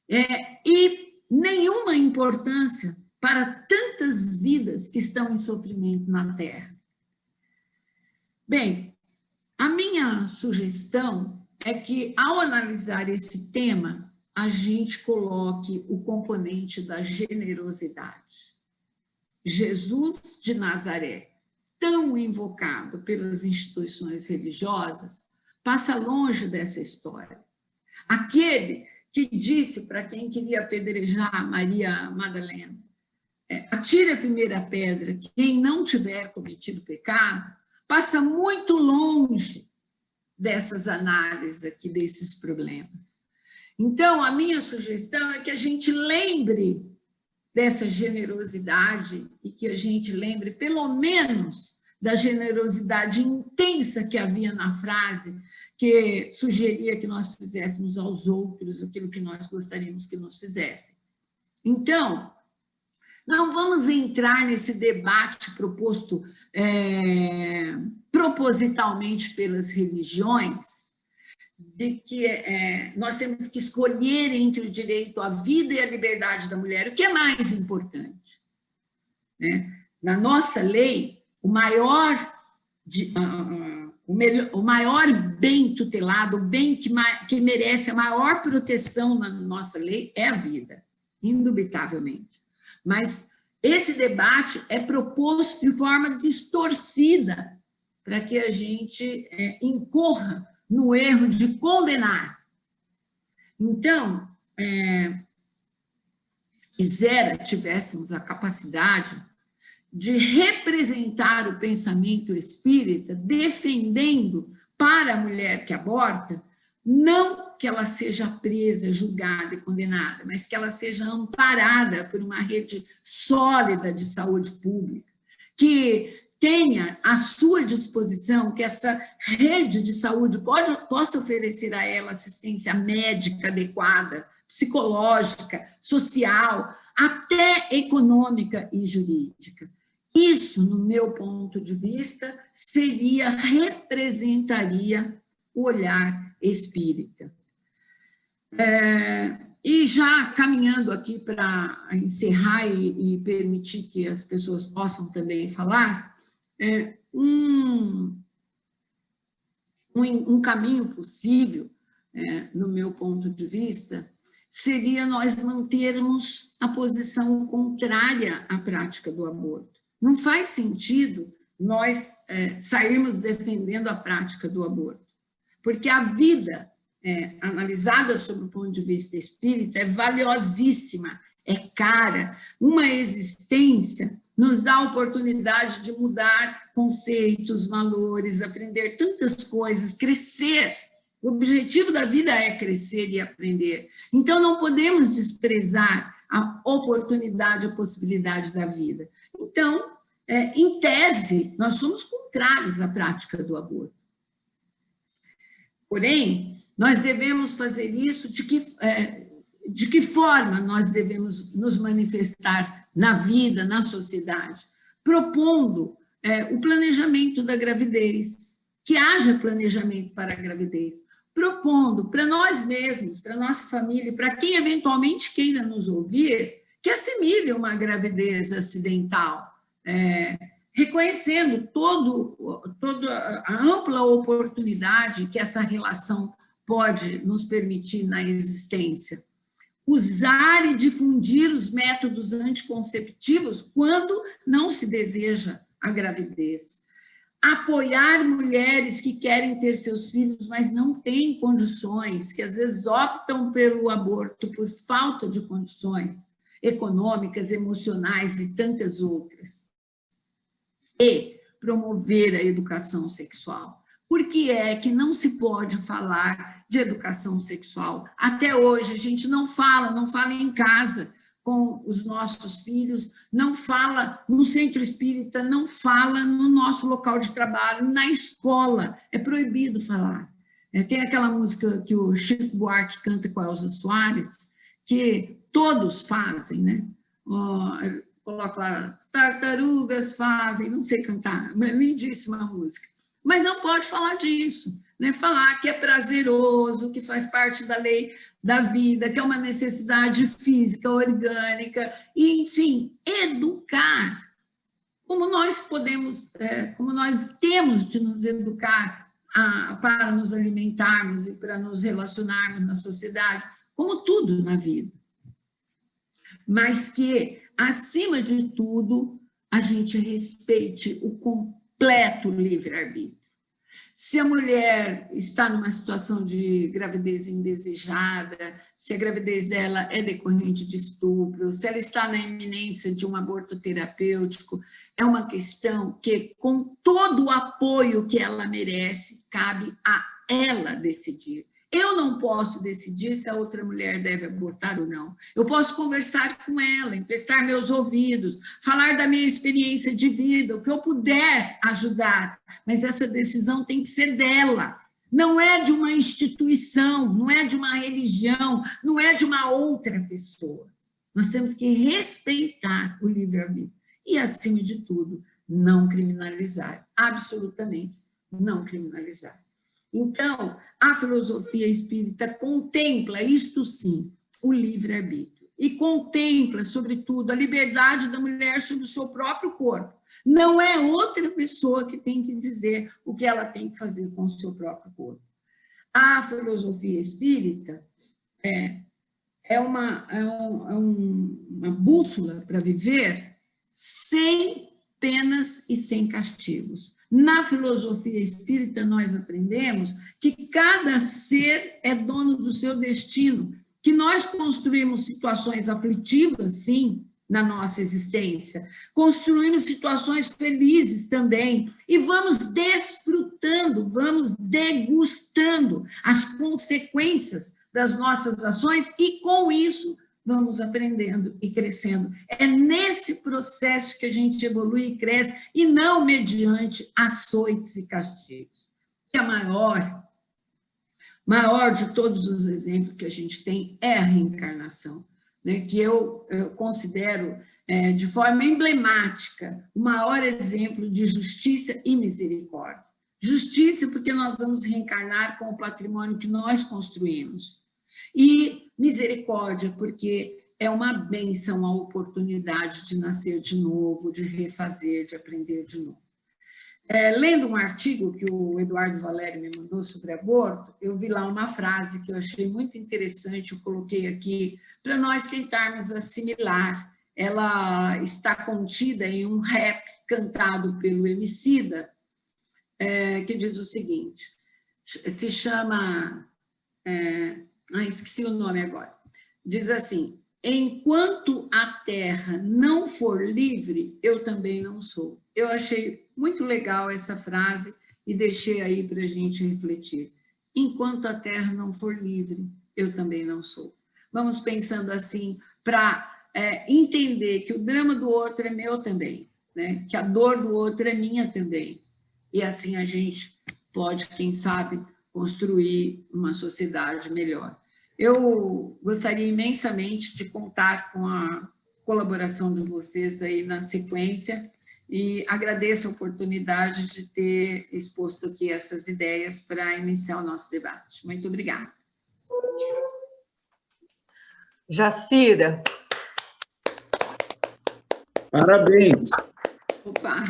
e nenhuma importância para tantas vidas que estão em sofrimento na Terra. Bem, a minha sugestão é que, ao analisar esse tema, a gente coloque o componente da generosidade. Jesus de Nazaré, tão invocado pelas instituições religiosas, passa longe dessa história. Aquele que disse para quem queria apedrejar Maria Madalena, atire a primeira pedra, quem não tiver cometido pecado, passa muito longe dessas análises aqui, desses problemas. Então, a minha sugestão é que a gente lembre dessa generosidade e que a gente lembre, pelo menos, da generosidade intensa que havia na frase, que sugeria que nós fizéssemos aos outros aquilo que nós gostaríamos que nos fizessem. Então, não vamos entrar nesse debate proposto propositalmente pelas religiões, de que nós temos que escolher entre o direito à vida e à liberdade da mulher, o que é mais importante. Né? Na nossa lei, o maior bem tutelado, o bem que merece a maior proteção na nossa lei é a vida, indubitavelmente. Mas esse debate é proposto de forma distorcida para que a gente incorra no erro de condenar. Então, quisera tivéssemos a capacidade de representar o pensamento espírita defendendo para a mulher que aborta, não que ela seja presa, julgada e condenada, mas que ela seja amparada por uma rede sólida de saúde pública, que tenha à sua disposição, que essa rede de saúde possa oferecer a ela assistência médica adequada, psicológica, social, até econômica e jurídica. Isso, no meu ponto de vista, representaria o olhar espírita. E já caminhando aqui para encerrar e permitir que as pessoas possam também falar, um caminho possível, no meu ponto de vista, seria nós mantermos a posição contrária à prática do aborto. Não faz sentido nós sairmos defendendo a prática do aborto, porque a vida, analisada sob o ponto de vista espírita, é valiosíssima, é cara. Uma existência nos dá a oportunidade de mudar conceitos, valores, aprender tantas coisas, crescer O objetivo da vida é crescer e aprender. Então, não podemos desprezar a oportunidade, a possibilidade da vida. Então, em tese, nós somos contrários à prática do aborto. Porém, nós devemos fazer isso de que forma nós devemos nos manifestar na vida, na sociedade? Propondo o planejamento da gravidez, que haja planejamento para a gravidez, propondo para nós mesmos, para a nossa família, para quem eventualmente queira nos ouvir, que assimile uma gravidez acidental, reconhecendo toda a ampla oportunidade que essa relação pode nos permitir na existência. Usar e difundir os métodos anticonceptivos quando não se deseja a gravidez. Apoiar mulheres que querem ter seus filhos, mas não têm condições, que às vezes optam pelo aborto por falta de condições econômicas, emocionais e tantas outras. E promover a educação sexual. Por que é que não se pode falar de educação sexual? Até hoje a gente não fala em casa com os nossos filhos, não fala no centro espírita, não fala no nosso local de trabalho, na escola, é proibido falar. Tem aquela música que o Chico Buarque canta com a Elza Soares, que todos fazem, né? Coloca lá, tartarugas fazem, não sei cantar, lindíssima música. Mas não pode falar disso, né? Falar que é prazeroso, que faz parte da lei da vida, que é uma necessidade física, orgânica, e, enfim, educar. Como nós podemos, como nós temos de nos educar para nos alimentarmos e para nos relacionarmos na sociedade, como tudo na vida. Mas que, acima de tudo, a gente respeite o completo livre-arbítrio. Se a mulher está numa situação de gravidez indesejada, se a gravidez dela é decorrente de estupro, se ela está na iminência de um aborto terapêutico, é uma questão que, com todo o apoio que ela merece, cabe a ela decidir. Eu não posso decidir se a outra mulher deve abortar ou não. Eu posso conversar com ela, emprestar meus ouvidos, falar da minha experiência de vida, o que eu puder ajudar, mas essa decisão tem que ser dela. Não é de uma instituição, não é de uma religião, não é de uma outra pessoa. Nós temos que respeitar o livre-arbítrio e, acima de tudo, não criminalizar, absolutamente não criminalizar. Então, a filosofia espírita contempla, isto sim, o livre-arbítrio. E contempla, sobretudo, a liberdade da mulher sobre o seu próprio corpo. Não é outra pessoa que tem que dizer o que ela tem que fazer com o seu próprio corpo. A filosofia espírita é uma bússola para viver sem penas e sem castigos. Na filosofia espírita, nós aprendemos que cada ser é dono do seu destino, que nós construímos situações aflitivas, sim, na nossa existência, construímos situações felizes também, e vamos desfrutando, vamos degustando as consequências das nossas ações, e com isso vamos aprendendo e crescendo. É nesse processo que a gente evolui e cresce, e não mediante açoites e castigos. E a maior de todos os exemplos que a gente tem é a reencarnação, né? Que eu considero, de forma emblemática, o maior exemplo de justiça e misericórdia. Justiça porque nós vamos reencarnar com o patrimônio que nós construímos. E misericórdia, porque é uma bênção a oportunidade de nascer de novo, de refazer, de aprender de novo. Lendo um artigo que o Eduardo Valério me mandou sobre aborto, eu vi lá uma frase que eu achei muito interessante, eu coloquei aqui para nós tentarmos assimilar. Ela está contida em um rap cantado pelo Emicida, que diz o seguinte, se chama... esqueci o nome agora. Diz assim: enquanto a terra não for livre, eu também não sou. Eu achei muito legal essa frase e deixei aí para a gente refletir. enquanto a terra não for livre, eu também não sou. Vamos pensando assim, para entender que o drama do outro é meu também, né? Que a dor do outro é minha também. E assim a gente pode, quem sabe, construir uma sociedade melhor. Eu gostaria imensamente de contar com a colaboração de vocês aí na sequência e agradeço a oportunidade de ter exposto aqui essas ideias para iniciar o nosso debate. Muito obrigada. Jacira. Parabéns. Opa.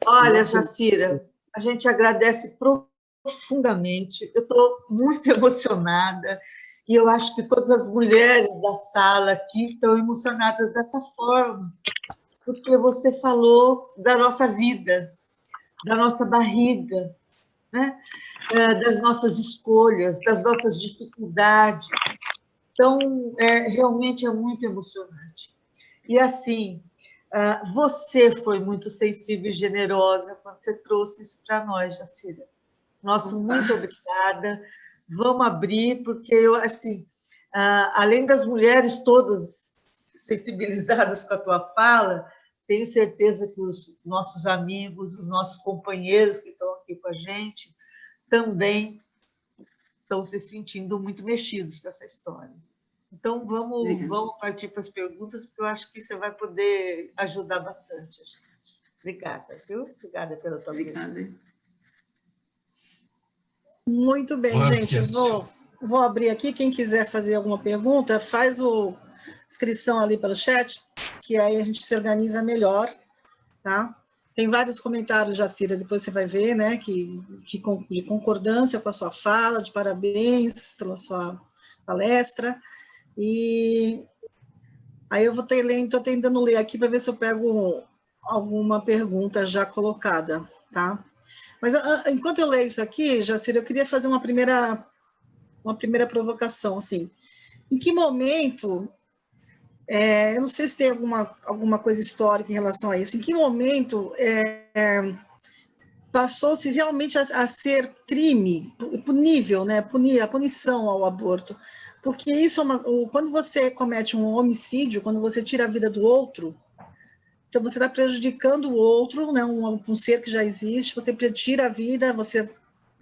Olha, Jacira, a gente agradece profundamente. Eu estou muito emocionada e eu acho que todas as mulheres da sala aqui estão emocionadas dessa forma, porque você falou da nossa vida, da nossa barriga, né? Das nossas escolhas, das nossas dificuldades. Então, realmente é muito emocionante. E, assim, você foi muito sensível e generosa quando você trouxe isso para nós, Jacira. Nosso muito obrigada. Vamos abrir, porque eu, assim, além das mulheres todas sensibilizadas com a tua fala, tenho certeza que os nossos amigos, os nossos companheiros que estão aqui com a gente, também estão se sentindo muito mexidos com essa história. Então, vamos partir para as perguntas, porque eu acho que você vai poder ajudar bastante a gente. Obrigada, viu? Obrigada pela tua presença. Muito bem, gente. Eu vou abrir aqui. Quem quiser fazer alguma pergunta, faz a inscrição ali pelo chat, que aí a gente se organiza melhor, tá? Tem vários comentários, Jacira, depois você vai ver, né, de concordância com a sua fala, de parabéns pela sua palestra. E aí eu estou tentando ler aqui para ver se eu pego alguma pergunta já colocada, tá? Mas enquanto eu leio isso aqui, Jacira, eu queria fazer uma primeira provocação, assim. Em que momento, eu não sei se tem alguma coisa histórica em relação a isso, em que momento passou-se realmente a ser crime, punível, né? A punição ao aborto? Porque isso quando você comete um homicídio, quando você tira a vida do outro, então você está prejudicando o outro, né, um ser que já existe, você tira a vida, você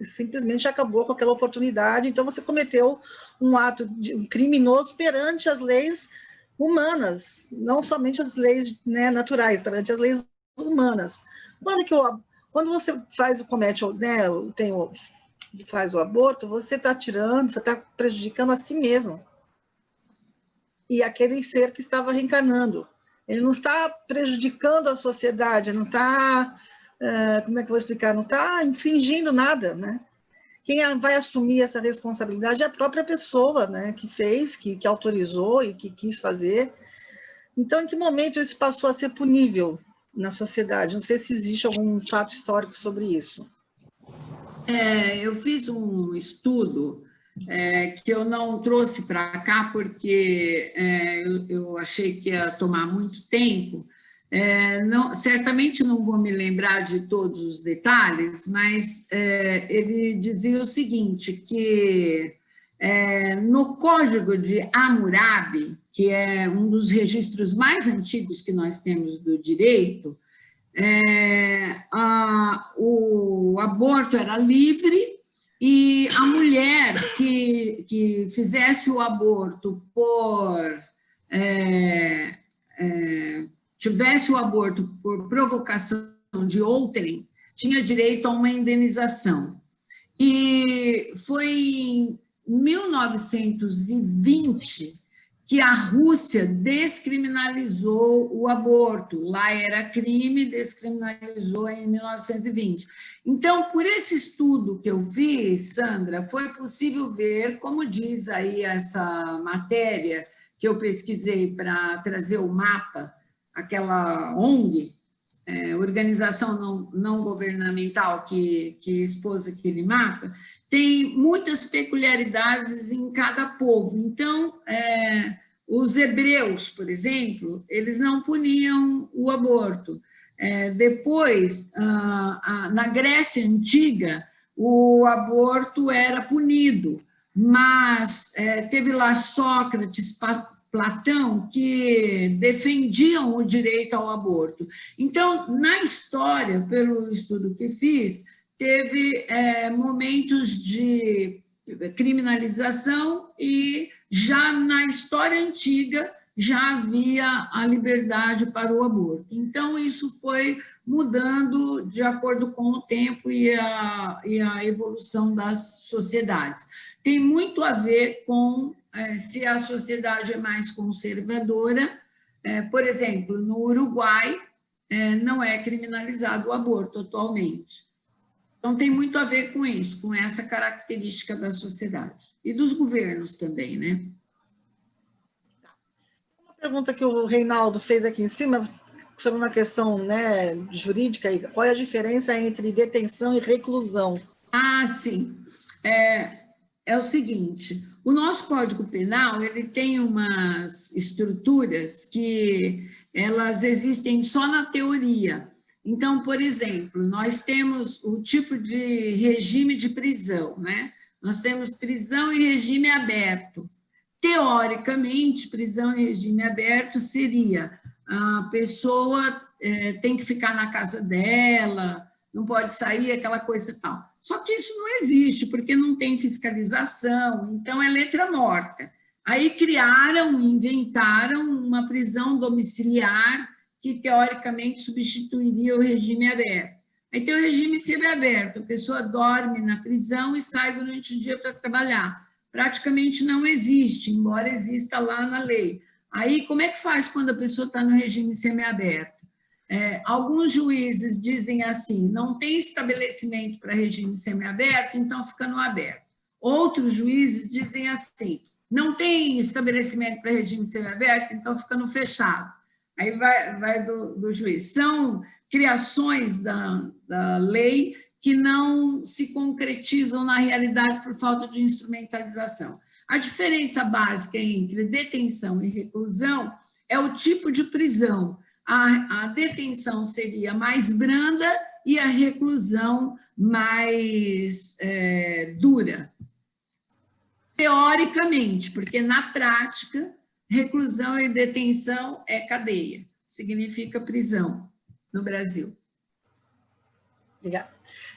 simplesmente acabou com aquela oportunidade, então você cometeu um ato criminoso perante as leis humanas, não somente as leis, né, naturais, perante as leis humanas. Quando você faz o aborto, você está tirando, você está prejudicando a si mesmo e aquele ser que estava reencarnando. Ele não está prejudicando a sociedade, não está, como é que eu vou explicar, não está infringindo nada, né? Quem vai assumir essa responsabilidade é a própria pessoa, né, que fez, que autorizou e que quis fazer. Então, em que momento isso passou a ser punível na sociedade? Não sei se existe algum fato histórico sobre isso. Eu fiz um estudo que eu não trouxe para cá porque eu achei que ia tomar muito tempo. Certamente não vou me lembrar de todos os detalhes, mas ele dizia o seguinte, que no Código de Hammurabi, que é um dos registros mais antigos que nós temos do direito, o aborto era livre e a mulher que fizesse o aborto tivesse o aborto por provocação de outrem, tinha direito a uma indenização. E foi em 1920 que a Rússia descriminalizou o aborto. Lá era crime, descriminalizou em 1920. Então, por esse estudo que eu fiz, Sandra, foi possível ver, como diz aí essa matéria que eu pesquisei para trazer o mapa, aquela ONG, organização não governamental que expôs aquele mapa, tem muitas peculiaridades em cada povo. Então, os hebreus, por exemplo, eles não puniam o aborto. Depois, na Grécia Antiga, o aborto era punido, mas teve lá Sócrates, Platão, que defendiam o direito ao aborto. Então, na história, pelo estudo que fiz, teve momentos de criminalização e já na história antiga já havia a liberdade para o aborto. Então, isso foi mudando de acordo com o tempo e a evolução das sociedades. Tem muito a ver com se a sociedade é mais conservadora. Por exemplo, no Uruguai, não é criminalizado o aborto atualmente. Então, tem muito a ver com isso, com essa característica da sociedade. E dos governos também, né? Uma pergunta que o Reinaldo fez aqui em cima, sobre uma questão, né, jurídica, qual é a diferença entre detenção e reclusão? Ah, sim. É o seguinte, o nosso Código Penal, ele tem umas estruturas que elas existem só na teoria. Então, por exemplo, nós temos o tipo de regime de prisão, né? Nós temos prisão e regime aberto. Teoricamente, prisão e regime aberto seria a pessoa tem que ficar na casa dela, não pode sair, aquela coisa e tal. Só que isso não existe, porque não tem fiscalização, então é letra morta. Aí criaram, inventaram uma prisão domiciliar que, teoricamente, substituiria o regime aberto. Aí tem o regime semiaberto, a pessoa dorme na prisão e sai durante o dia para trabalhar. Praticamente não existe, embora exista lá na lei. Aí, como é que faz quando a pessoa está no regime semiaberto? Alguns juízes dizem assim, não tem estabelecimento para regime semiaberto, então fica no aberto. Outros juízes dizem assim, não tem estabelecimento para regime semiaberto, então fica no fechado. Aí vai do juiz. São criações da lei que não se concretizam na realidade por falta de instrumentalização. A diferença básica entre detenção e reclusão é o tipo de prisão. A detenção seria mais branda e a reclusão mais dura. Teoricamente, porque na prática, reclusão e detenção é cadeia, significa prisão no Brasil. Obrigada.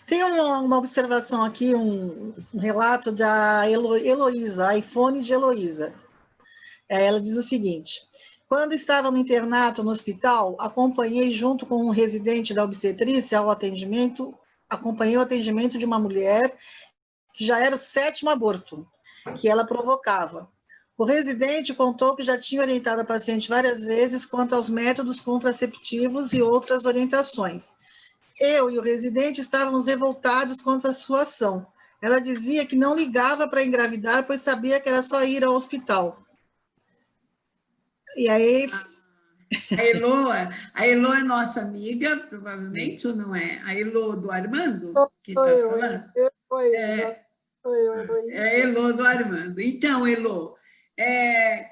Tem uma observação aqui, um relato da Heloísa, a iPhone de Heloísa. Ela diz o seguinte: quando estava no internato no hospital, acompanhei junto com um residente da obstetrícia acompanhei o atendimento de uma mulher que já era o 7º aborto que ela provocava. O residente contou que já tinha orientado a paciente várias vezes quanto aos métodos contraceptivos e outras orientações. Eu e o residente estávamos revoltados contra a sua ação. Ela dizia que não ligava para engravidar, pois sabia que era só ir ao hospital. E aí... A Elo é nossa amiga, provavelmente, ou não é? A Elo do Armando, que está falando? É a Elo do Armando. Então, Elo,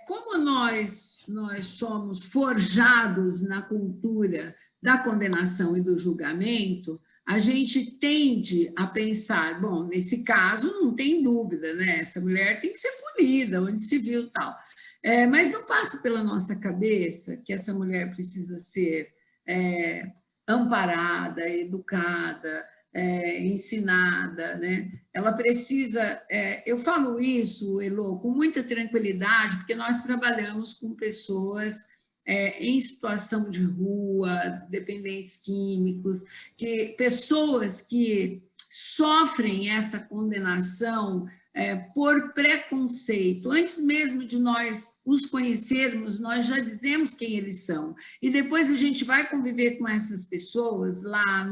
como nós somos forjados na cultura da condenação e do julgamento, a gente tende a pensar, bom, nesse caso não tem dúvida, né? Essa mulher tem que ser punida, onde se viu tal. Mas não passa pela nossa cabeça que essa mulher precisa ser amparada, educada, ensinada, né? Ela precisa... eu falo isso, Elo, com muita tranquilidade, porque nós trabalhamos com pessoas em situação de rua, dependentes químicos, pessoas que sofrem essa condenação por preconceito. Antes mesmo de nós os conhecermos, nós já dizemos quem eles são. E depois a gente vai conviver com essas pessoas lá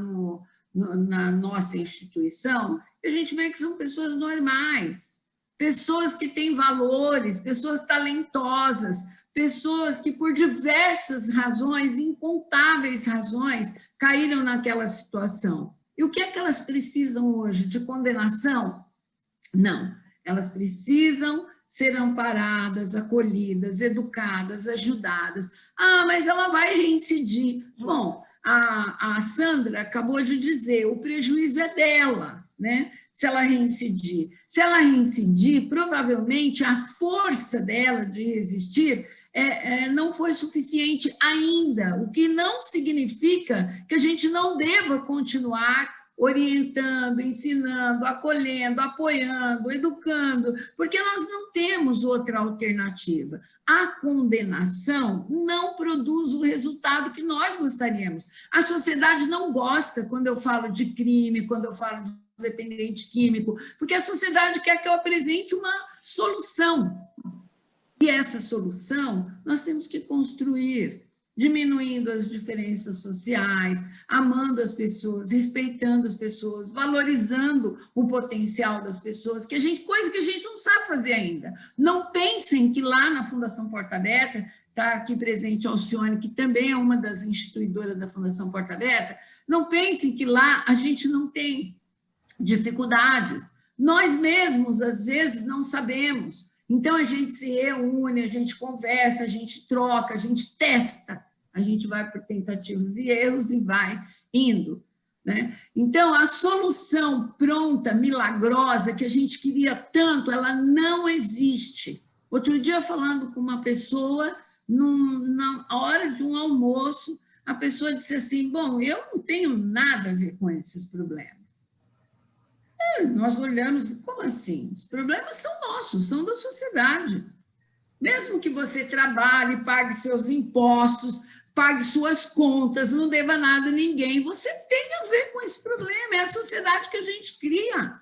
na nossa instituição, e a gente vê que são pessoas normais, pessoas que têm valores, pessoas talentosas, pessoas que por diversas razões, incontáveis razões, caíram naquela situação. E o que é que elas precisam hoje? De condenação? Não, elas precisam ser amparadas, acolhidas, educadas, ajudadas. Ah, mas ela vai reincidir. Bom, a Sandra acabou de dizer, o prejuízo é dela, né? se ela reincidir. Se ela reincidir, provavelmente a força dela de resistir não foi suficiente ainda, o que não significa que a gente não deva continuar orientando, ensinando, acolhendo, apoiando, educando, porque nós não temos outra alternativa. A condenação não produz o resultado que nós gostaríamos. A sociedade não gosta quando eu falo de crime, quando eu falo de dependente químico, porque a sociedade quer que eu apresente uma solução. E essa solução nós temos que construir, diminuindo as diferenças sociais, amando as pessoas, respeitando as pessoas, valorizando o potencial das pessoas, coisa que a gente não sabe fazer ainda. Não pensem que lá na Fundação Porta Aberta, está aqui presente a Alcione, que também é uma das instituidoras da Fundação Porta Aberta, não pensem que lá a gente não tem dificuldades. Nós mesmos, às vezes, não sabemos. Então, a gente se reúne, a gente conversa, a gente troca, a gente testa, a gente vai por tentativas e erros e vai indo, né? Então, a solução pronta, milagrosa, que a gente queria tanto, ela não existe. Outro dia, falando com uma pessoa, na hora de um almoço, a pessoa disse assim, bom, eu não tenho nada a ver com esses problemas. Nós olhamos, como assim? Os problemas são nossos, são da sociedade. Mesmo que você trabalhe, pague seus impostos, pague suas contas, não deva nada a ninguém, você tem a ver com esse problema. É a sociedade que a gente cria,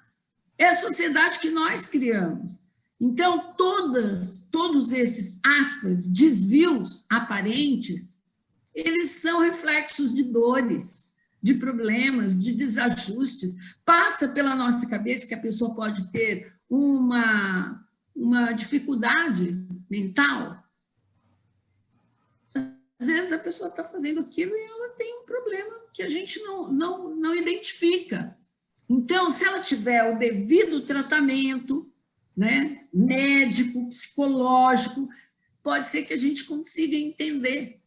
é a sociedade que nós criamos. Então, todos esses, aspas, desvios aparentes, eles são reflexos de dores, de problemas, de desajustes. Passa pela nossa cabeça que a pessoa pode ter uma dificuldade mental. Às vezes a pessoa está fazendo aquilo e ela tem um problema que a gente não identifica. Então, se ela tiver o devido tratamento, né, médico, psicológico, pode ser que a gente consiga entender.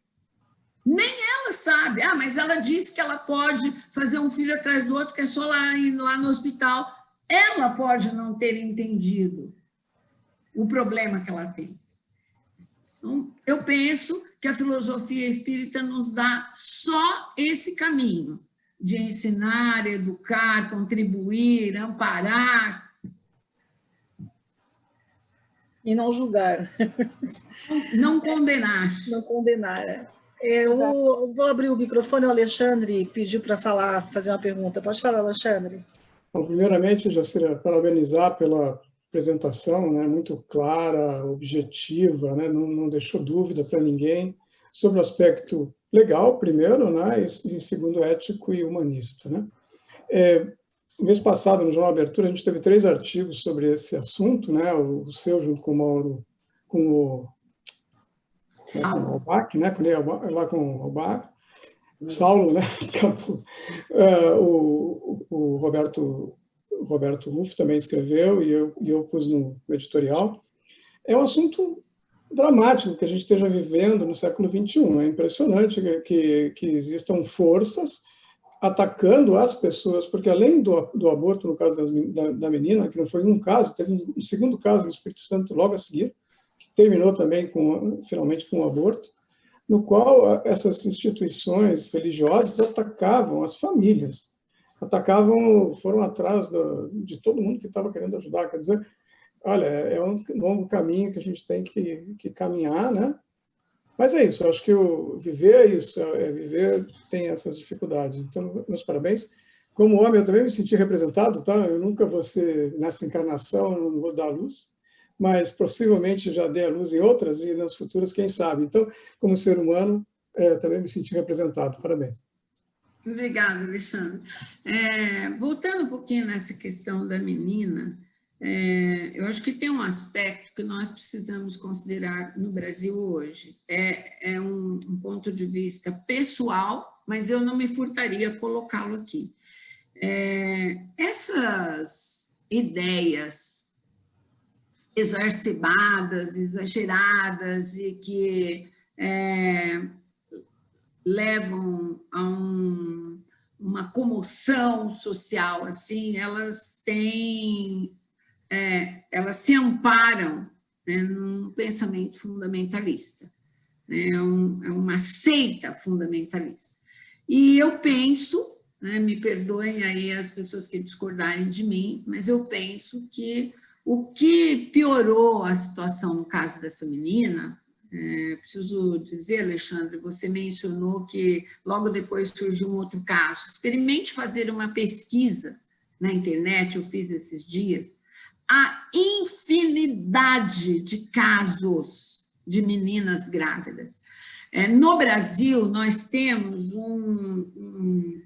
Nem ela sabe. Mas ela disse que ela pode fazer um filho atrás do outro, que é só ir lá no hospital. Ela pode não ter entendido o problema que ela tem. Então, eu penso que a filosofia espírita nos dá só esse caminho de ensinar, educar, contribuir, amparar. E não julgar. Não condenar. Não condenar. Eu vou abrir o microfone, o Alexandre pediu para fazer uma pergunta. Pode falar, Alexandre. Bom, primeiramente, Jacira, parabenizar pela apresentação, né, muito clara, objetiva, né, não deixou dúvida para ninguém sobre o aspecto legal, primeiro, né, e segundo, ético e humanista. Né. No mês passado, no Jornal Abertura, a gente teve 3 artigos sobre esse assunto, né, o seu junto com o Mauro, com o Albach, né, lá com o Albach, o Saulo, né, o Roberto Ruff também escreveu, e eu pus no editorial. É um assunto dramático que a gente esteja vivendo no século XXI. É impressionante que existam forças atacando as pessoas, porque além do aborto, no caso da menina, que não foi um caso, teve um segundo caso no Espírito Santo logo a seguir, que terminou também finalmente com o aborto, no qual essas instituições religiosas atacavam as famílias, foram atrás de todo mundo que estava querendo ajudar. Quer dizer, olha, é um longo caminho que a gente tem que caminhar, né? Mas é isso, eu acho que viver é isso, viver tem essas dificuldades. Então, meus parabéns. Como homem, eu também me senti representado, tá? Eu nunca vou ser, nessa encarnação, eu não vou dar a luz, mas possivelmente já dei a luz em outras e nas futuras, quem sabe. Então, como ser humano, também me senti representado. Parabéns. Obrigada, Alexandre. Voltando um pouquinho nessa questão da menina, eu acho que tem um aspecto que nós precisamos considerar no Brasil hoje. É um ponto de vista pessoal, mas eu não me furtaria colocá-lo aqui. Essas ideias exacerbadas, exageradas e que levam a uma comoção social, assim, elas se amparam, né, num pensamento fundamentalista, né, é uma seita fundamentalista. E eu penso, né, me perdoem aí as pessoas que discordarem de mim, mas eu penso que o que piorou a situação no caso dessa menina, preciso dizer, Alexandre, você mencionou que logo depois surgiu um outro caso. Experimente fazer uma pesquisa na internet, eu fiz esses dias, a infinidade de casos de meninas grávidas. No Brasil, nós temos um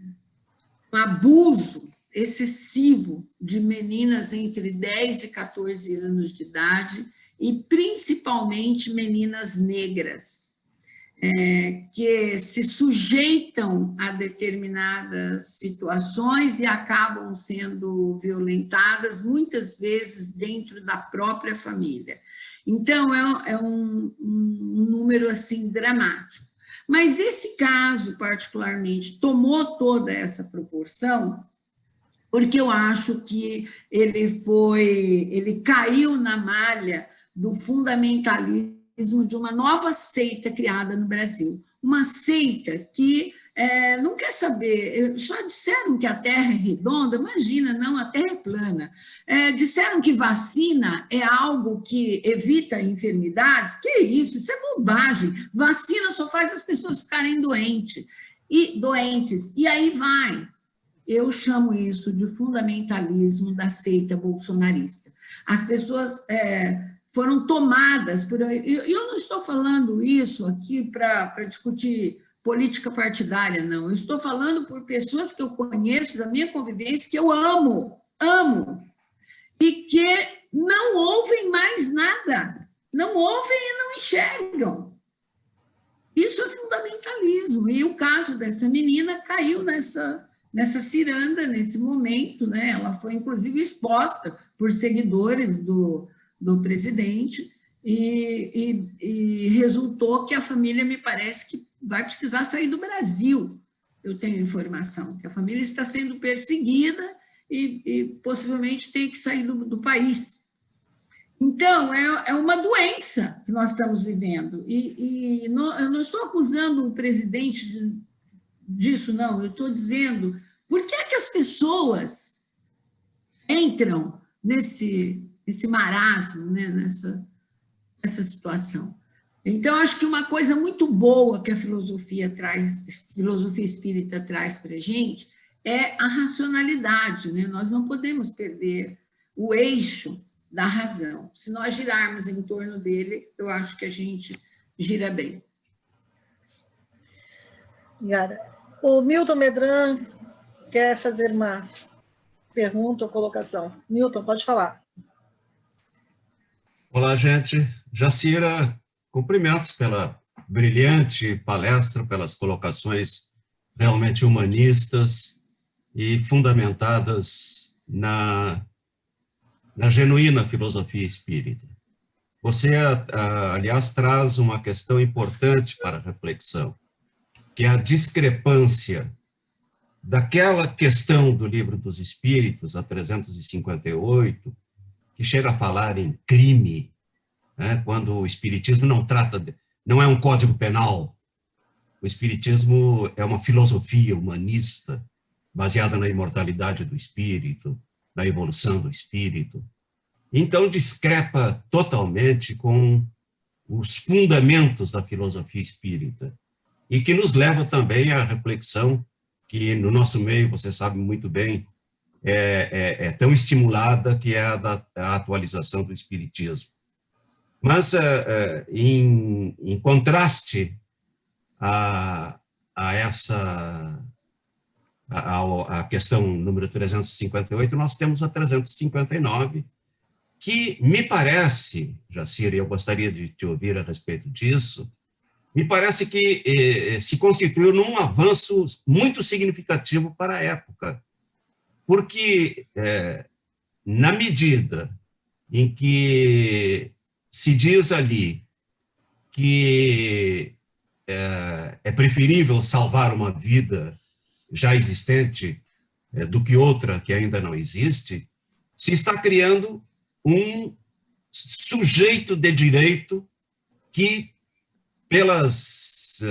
abuso excessivo de meninas entre 10 e 14 anos de idade, e principalmente meninas negras, que se sujeitam a determinadas situações e acabam sendo violentadas, muitas vezes dentro da própria família. Então, é um número assim dramático. Mas esse caso, particularmente, tomou toda essa proporção porque eu acho que ele caiu na malha do fundamentalismo de uma nova seita criada no Brasil. Uma seita que não quer saber, só disseram que a Terra é redonda, imagina, não, a Terra é plana. Disseram que vacina é algo que evita enfermidades, que isso é bobagem, vacina só faz as pessoas ficarem doentes, e aí vai. Eu chamo isso de fundamentalismo da seita bolsonarista. As pessoas foram tomadas por... Eu não estou falando isso aqui para discutir política partidária, não. Eu estou falando por pessoas que eu conheço, da minha convivência, que eu amo, e que não ouvem mais nada. Não ouvem e não enxergam. Isso é fundamentalismo. E o caso dessa menina caiu nessa ciranda, nesse momento, né? Ela foi, inclusive, exposta por seguidores do presidente e resultou que a família, me parece que vai precisar sair do Brasil. Eu tenho informação que a família está sendo perseguida e possivelmente tem que sair do país. Então, é uma doença que nós estamos vivendo. Eu não estou acusando o presidente disso, não. Eu estou dizendo, por que é que as pessoas entram nesse marasmo, né? nessa situação? Então, acho que uma coisa muito boa que a filosofia espírita traz para a gente é a racionalidade, né? Nós não podemos perder o eixo da razão. Se nós girarmos em torno dele, eu acho que a gente gira bem. Obrigada. O Milton Medran quer fazer uma pergunta ou colocação. Milton, pode falar. Olá, gente. Jacira, cumprimentos pela brilhante palestra, pelas colocações realmente humanistas e fundamentadas na genuína filosofia espírita. Você, aliás, traz uma questão importante para a reflexão, que é a discrepância daquela questão do Livro dos Espíritos, a 358, que chega a falar em crime, né, quando o Espiritismo não é um código penal. O Espiritismo é uma filosofia humanista, baseada na imortalidade do espírito, na evolução do espírito. Então, discrepa totalmente com os fundamentos da filosofia espírita, e que nos leva também à reflexão que, no nosso meio, você sabe muito bem, é tão estimulada, que é a da atualização do espiritismo. Mas, em contraste a questão número 358, nós temos a 359, que me parece, Jacira, e eu gostaria de te ouvir a respeito disso, me parece que se constituiu num avanço muito significativo para a época, porque na medida em que se diz ali que é preferível salvar uma vida já existente do que outra que ainda não existe, se está criando um sujeito de direito que, pelas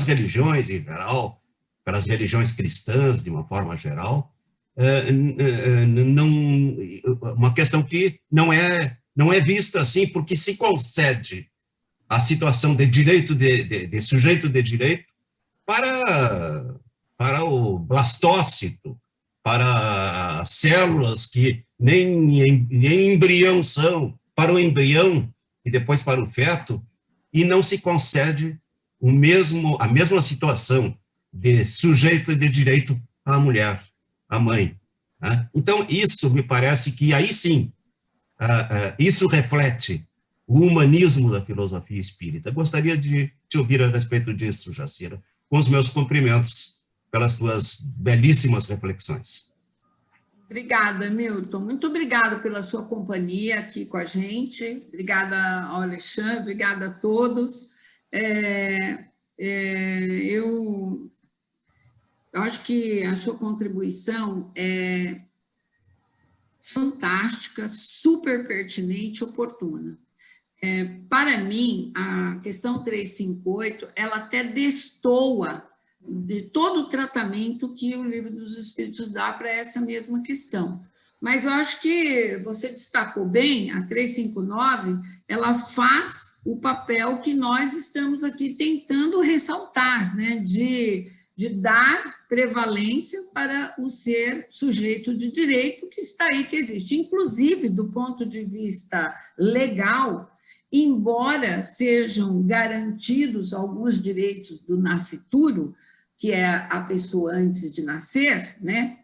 religiões em geral, pelas religiões cristãs de uma forma geral, uma questão que não é vista assim, porque se concede a situação de direito, de sujeito de direito, para o blastócito, para células que nem embrião são, para o embrião e depois para o feto, e não se concede a mesma situação de sujeito de direito à mulher, à mãe. Né? Então, isso me parece que aí sim, isso reflete o humanismo da filosofia espírita. Gostaria de te ouvir a respeito disso, Jacira, com os meus cumprimentos pelas tuas belíssimas reflexões. Obrigada, Milton. Muito obrigada pela sua companhia aqui com a gente. Obrigada ao Alexandre, obrigada a todos. Eu acho que a sua contribuição é fantástica, super pertinente e oportuna. Para mim, a questão 358, ela até destoa de todo o tratamento que o Livro dos Espíritos dá para essa mesma questão. Mas eu acho que você destacou bem, a 359, ela faz o papel que nós estamos aqui tentando ressaltar, né? de dar prevalência para o ser sujeito de direito que está aí, que existe. Inclusive, do ponto de vista legal, embora sejam garantidos alguns direitos do nascituro, que é a pessoa antes de nascer, né?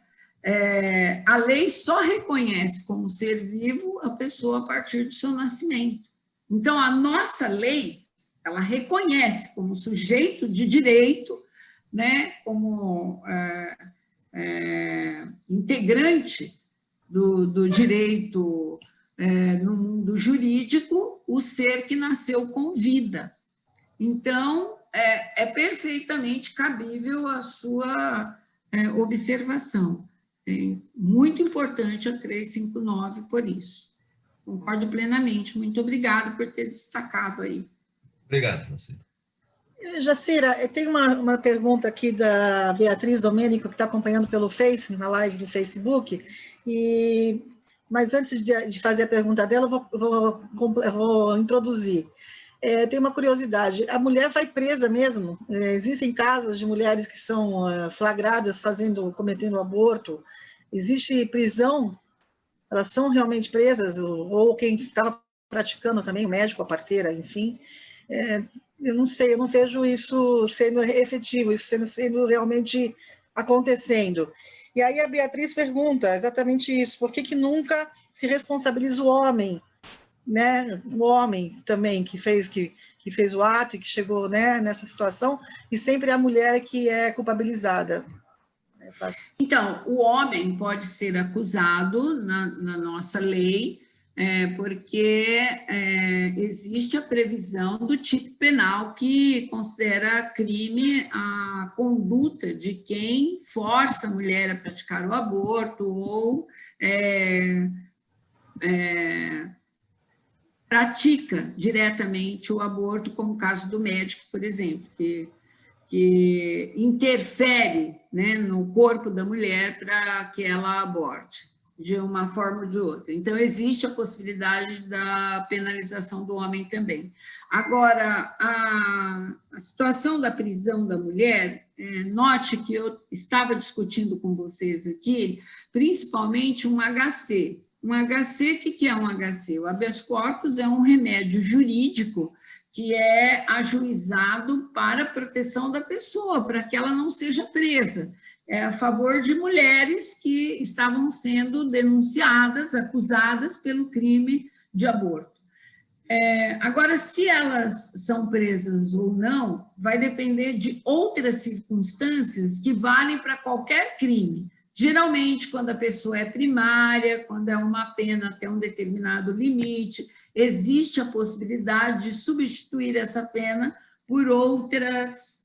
A lei só reconhece como ser vivo a pessoa a partir do seu nascimento. Então, a nossa lei, ela reconhece como sujeito de direito, né? Como integrante do direito no mundo jurídico, o ser que nasceu com vida. Então, é perfeitamente cabível a sua observação. É muito importante a 359 por isso. Concordo plenamente. Muito obrigada por ter destacado aí. Obrigado, Jacira. Jacira, tem uma pergunta aqui da Beatriz Domênico, que está acompanhando pelo Face, na live do Facebook, mas antes de fazer a pergunta dela, eu vou introduzir. Tem uma curiosidade, a mulher vai presa mesmo? Existem casos de mulheres que são flagradas cometendo aborto? Existe prisão? Elas são realmente presas? Ou quem estava praticando também, o médico, a parteira, enfim? Eu não sei, eu não vejo isso sendo efetivo, isso sendo realmente acontecendo. E aí a Beatriz pergunta exatamente isso, por que nunca se responsabiliza o homem, né? O homem também que fez o ato e que chegou, né, nessa situação, e sempre a mulher que é culpabilizada. Então, o homem pode ser acusado na nossa lei, porque existe a previsão do tipo penal que considera crime a conduta de quem força a mulher a praticar o aborto ou pratica diretamente o aborto, como o caso do médico, por exemplo, que interfere, né, no corpo da mulher para que ela aborte, de uma forma ou de outra. Então, existe a possibilidade da penalização do homem também. Agora, a situação da prisão da mulher, note que eu estava discutindo com vocês aqui, principalmente um HC. Um HC, o que é um HC? O habeas corpus é um remédio jurídico que é ajuizado para a proteção da pessoa, para que ela não seja presa. A favor de mulheres que estavam sendo denunciadas, acusadas pelo crime de aborto. Agora, se elas são presas ou não, vai depender de outras circunstâncias que valem para qualquer crime. Geralmente, quando a pessoa é primária, quando é uma pena até um determinado limite, existe a possibilidade de substituir essa pena por outras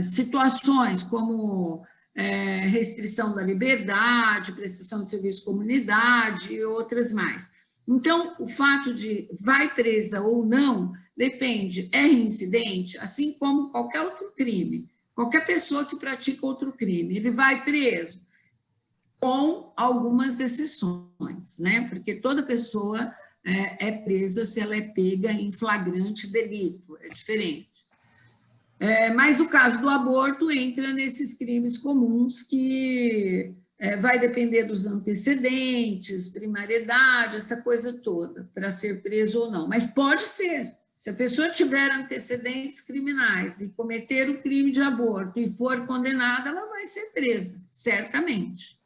situações como restrição da liberdade, prestação de serviço de comunidade e outras mais. Então, o fato de vai presa ou não depende, é reincidente, assim como qualquer outro crime. Qualquer pessoa que pratica outro crime, ele vai preso, com algumas exceções, né? Porque toda pessoa é presa se ela é pega em flagrante delito, é diferente. Mas o caso do aborto entra nesses crimes comuns que vai depender dos antecedentes, primariedade, essa coisa toda, para ser preso ou não. Mas pode ser. Se a pessoa tiver antecedentes criminais e cometer o crime de aborto e for condenada, ela vai ser presa, certamente.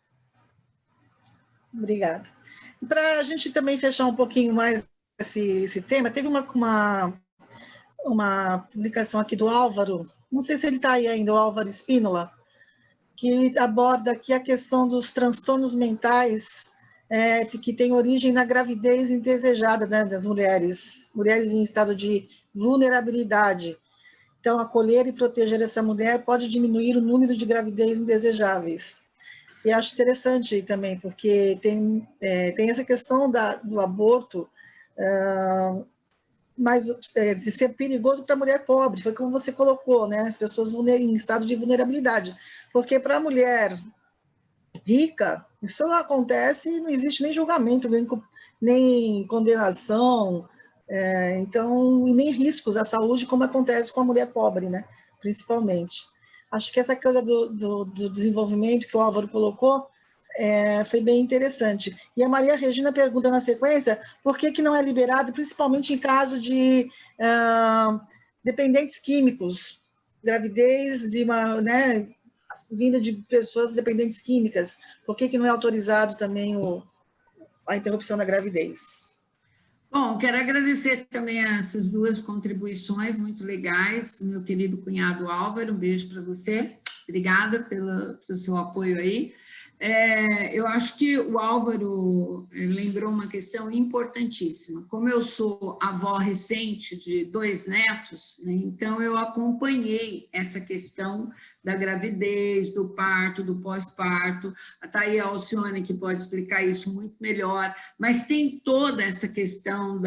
Obrigada. Para a gente também fechar um pouquinho mais esse tema, teve uma publicação aqui do Álvaro, não sei se ele está aí ainda, o Álvaro Espínola, que aborda aqui a questão dos transtornos mentais que tem origem na gravidez indesejada, né, das mulheres em estado de vulnerabilidade. Então, acolher e proteger essa mulher pode diminuir o número de gravidez indesejáveis. E acho interessante também, porque tem essa questão do aborto, mas de ser perigoso para a mulher pobre, foi como você colocou, né? As pessoas em estado de vulnerabilidade. Porque para a mulher rica, isso acontece e não existe nem julgamento, nem condenação, então, e nem riscos à saúde, como acontece com a mulher pobre, né? Principalmente. Acho que essa coisa do desenvolvimento que o Álvaro colocou foi bem interessante. E a Maria Regina pergunta na sequência por que não é liberado, principalmente em caso de dependentes químicos, gravidez de vinda de pessoas dependentes químicas, por que não é autorizado também a interrupção da gravidez? Bom, quero agradecer também essas duas contribuições muito legais, meu querido cunhado Álvaro, um beijo para você, obrigada pelo seu apoio aí. Eu acho que o Álvaro lembrou uma questão importantíssima. Como eu sou avó recente de 2 netos, né, então eu acompanhei essa questão da gravidez, do parto, do pós-parto. Está aí a Alcione que pode explicar isso muito melhor, mas tem toda essa questão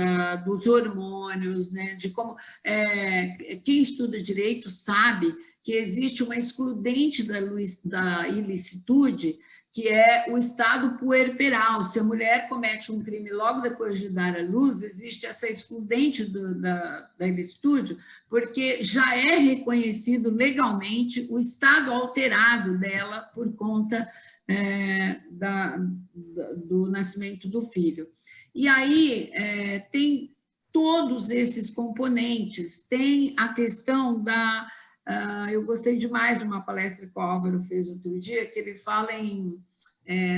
dos hormônios, né, de como quem estuda direito sabe que existe uma excludente da ilicitude, que é o estado puerperal. Se a mulher comete um crime logo depois de dar à luz, existe essa excludente da ilicitude, porque já é reconhecido legalmente o estado alterado dela por conta do nascimento do filho. E aí tem todos esses componentes, tem a questão eu gostei demais de uma palestra que o Álvaro fez outro dia, que ele fala em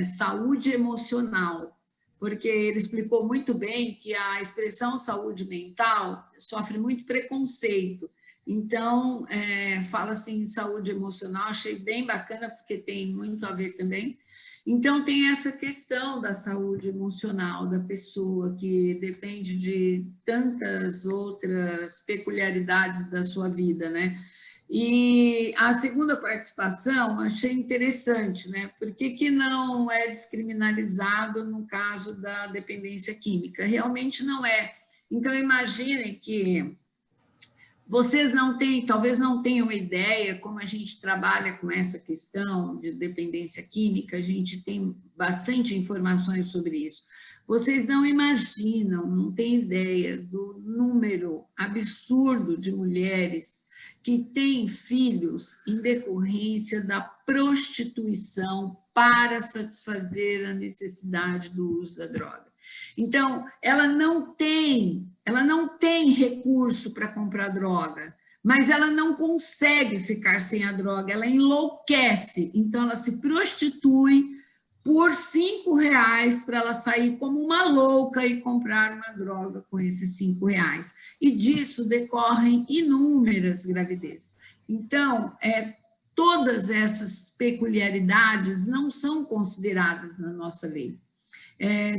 saúde emocional, porque ele explicou muito bem que a expressão saúde mental sofre muito preconceito. Então, fala assim, saúde emocional, achei bem bacana, porque tem muito a ver também. Então, tem essa questão da saúde emocional da pessoa, que depende de tantas outras peculiaridades da sua vida, né? E a segunda participação achei interessante, né? Por que não é descriminalizado no caso da dependência química? Realmente não é. Então, imaginem que vocês talvez não tenham ideia como a gente trabalha com essa questão de dependência química, a gente tem bastante informações sobre isso. Vocês não imaginam, não têm ideia do número absurdo de mulheres que têm filhos em decorrência da prostituição para satisfazer a necessidade do uso da droga. Então, ela não tem recurso para comprar droga, mas ela não consegue ficar sem a droga, ela enlouquece. Então, ela se prostitui por R$5 para ela sair como uma louca e comprar uma droga com esses R$5. E disso decorrem inúmeras gravidezes. Então, todas essas peculiaridades não são consideradas na nossa lei.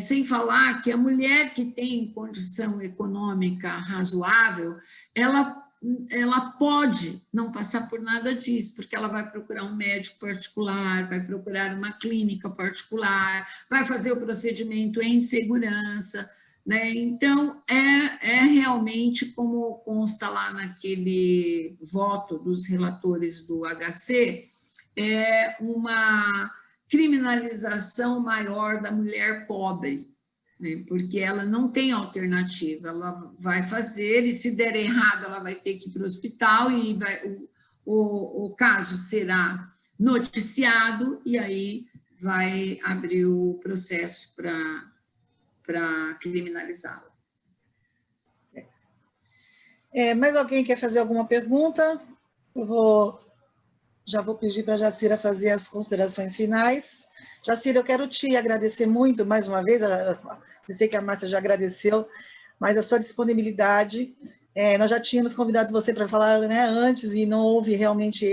Sem falar que a mulher que tem condição econômica razoável, ela ela pode não passar por nada disso, porque ela vai procurar um médico particular, vai procurar uma clínica particular, vai fazer o procedimento em segurança, né? Então, é realmente, como consta lá naquele voto dos relatores do HC, é uma criminalização maior da mulher pobre, né? Porque ela não tem alternativa, ela vai fazer, e se der errado, ela vai ter que ir para o hospital, e o caso será noticiado, e aí vai abrir o processo para criminalizá-la. Mais alguém quer fazer alguma pergunta? Já vou pedir para a Jacira fazer as considerações finais. Jacira, eu quero te agradecer muito, mais uma vez, eu sei que a Márcia já agradeceu, mas a sua disponibilidade, nós já tínhamos convidado você para falar, né, antes, e não houve realmente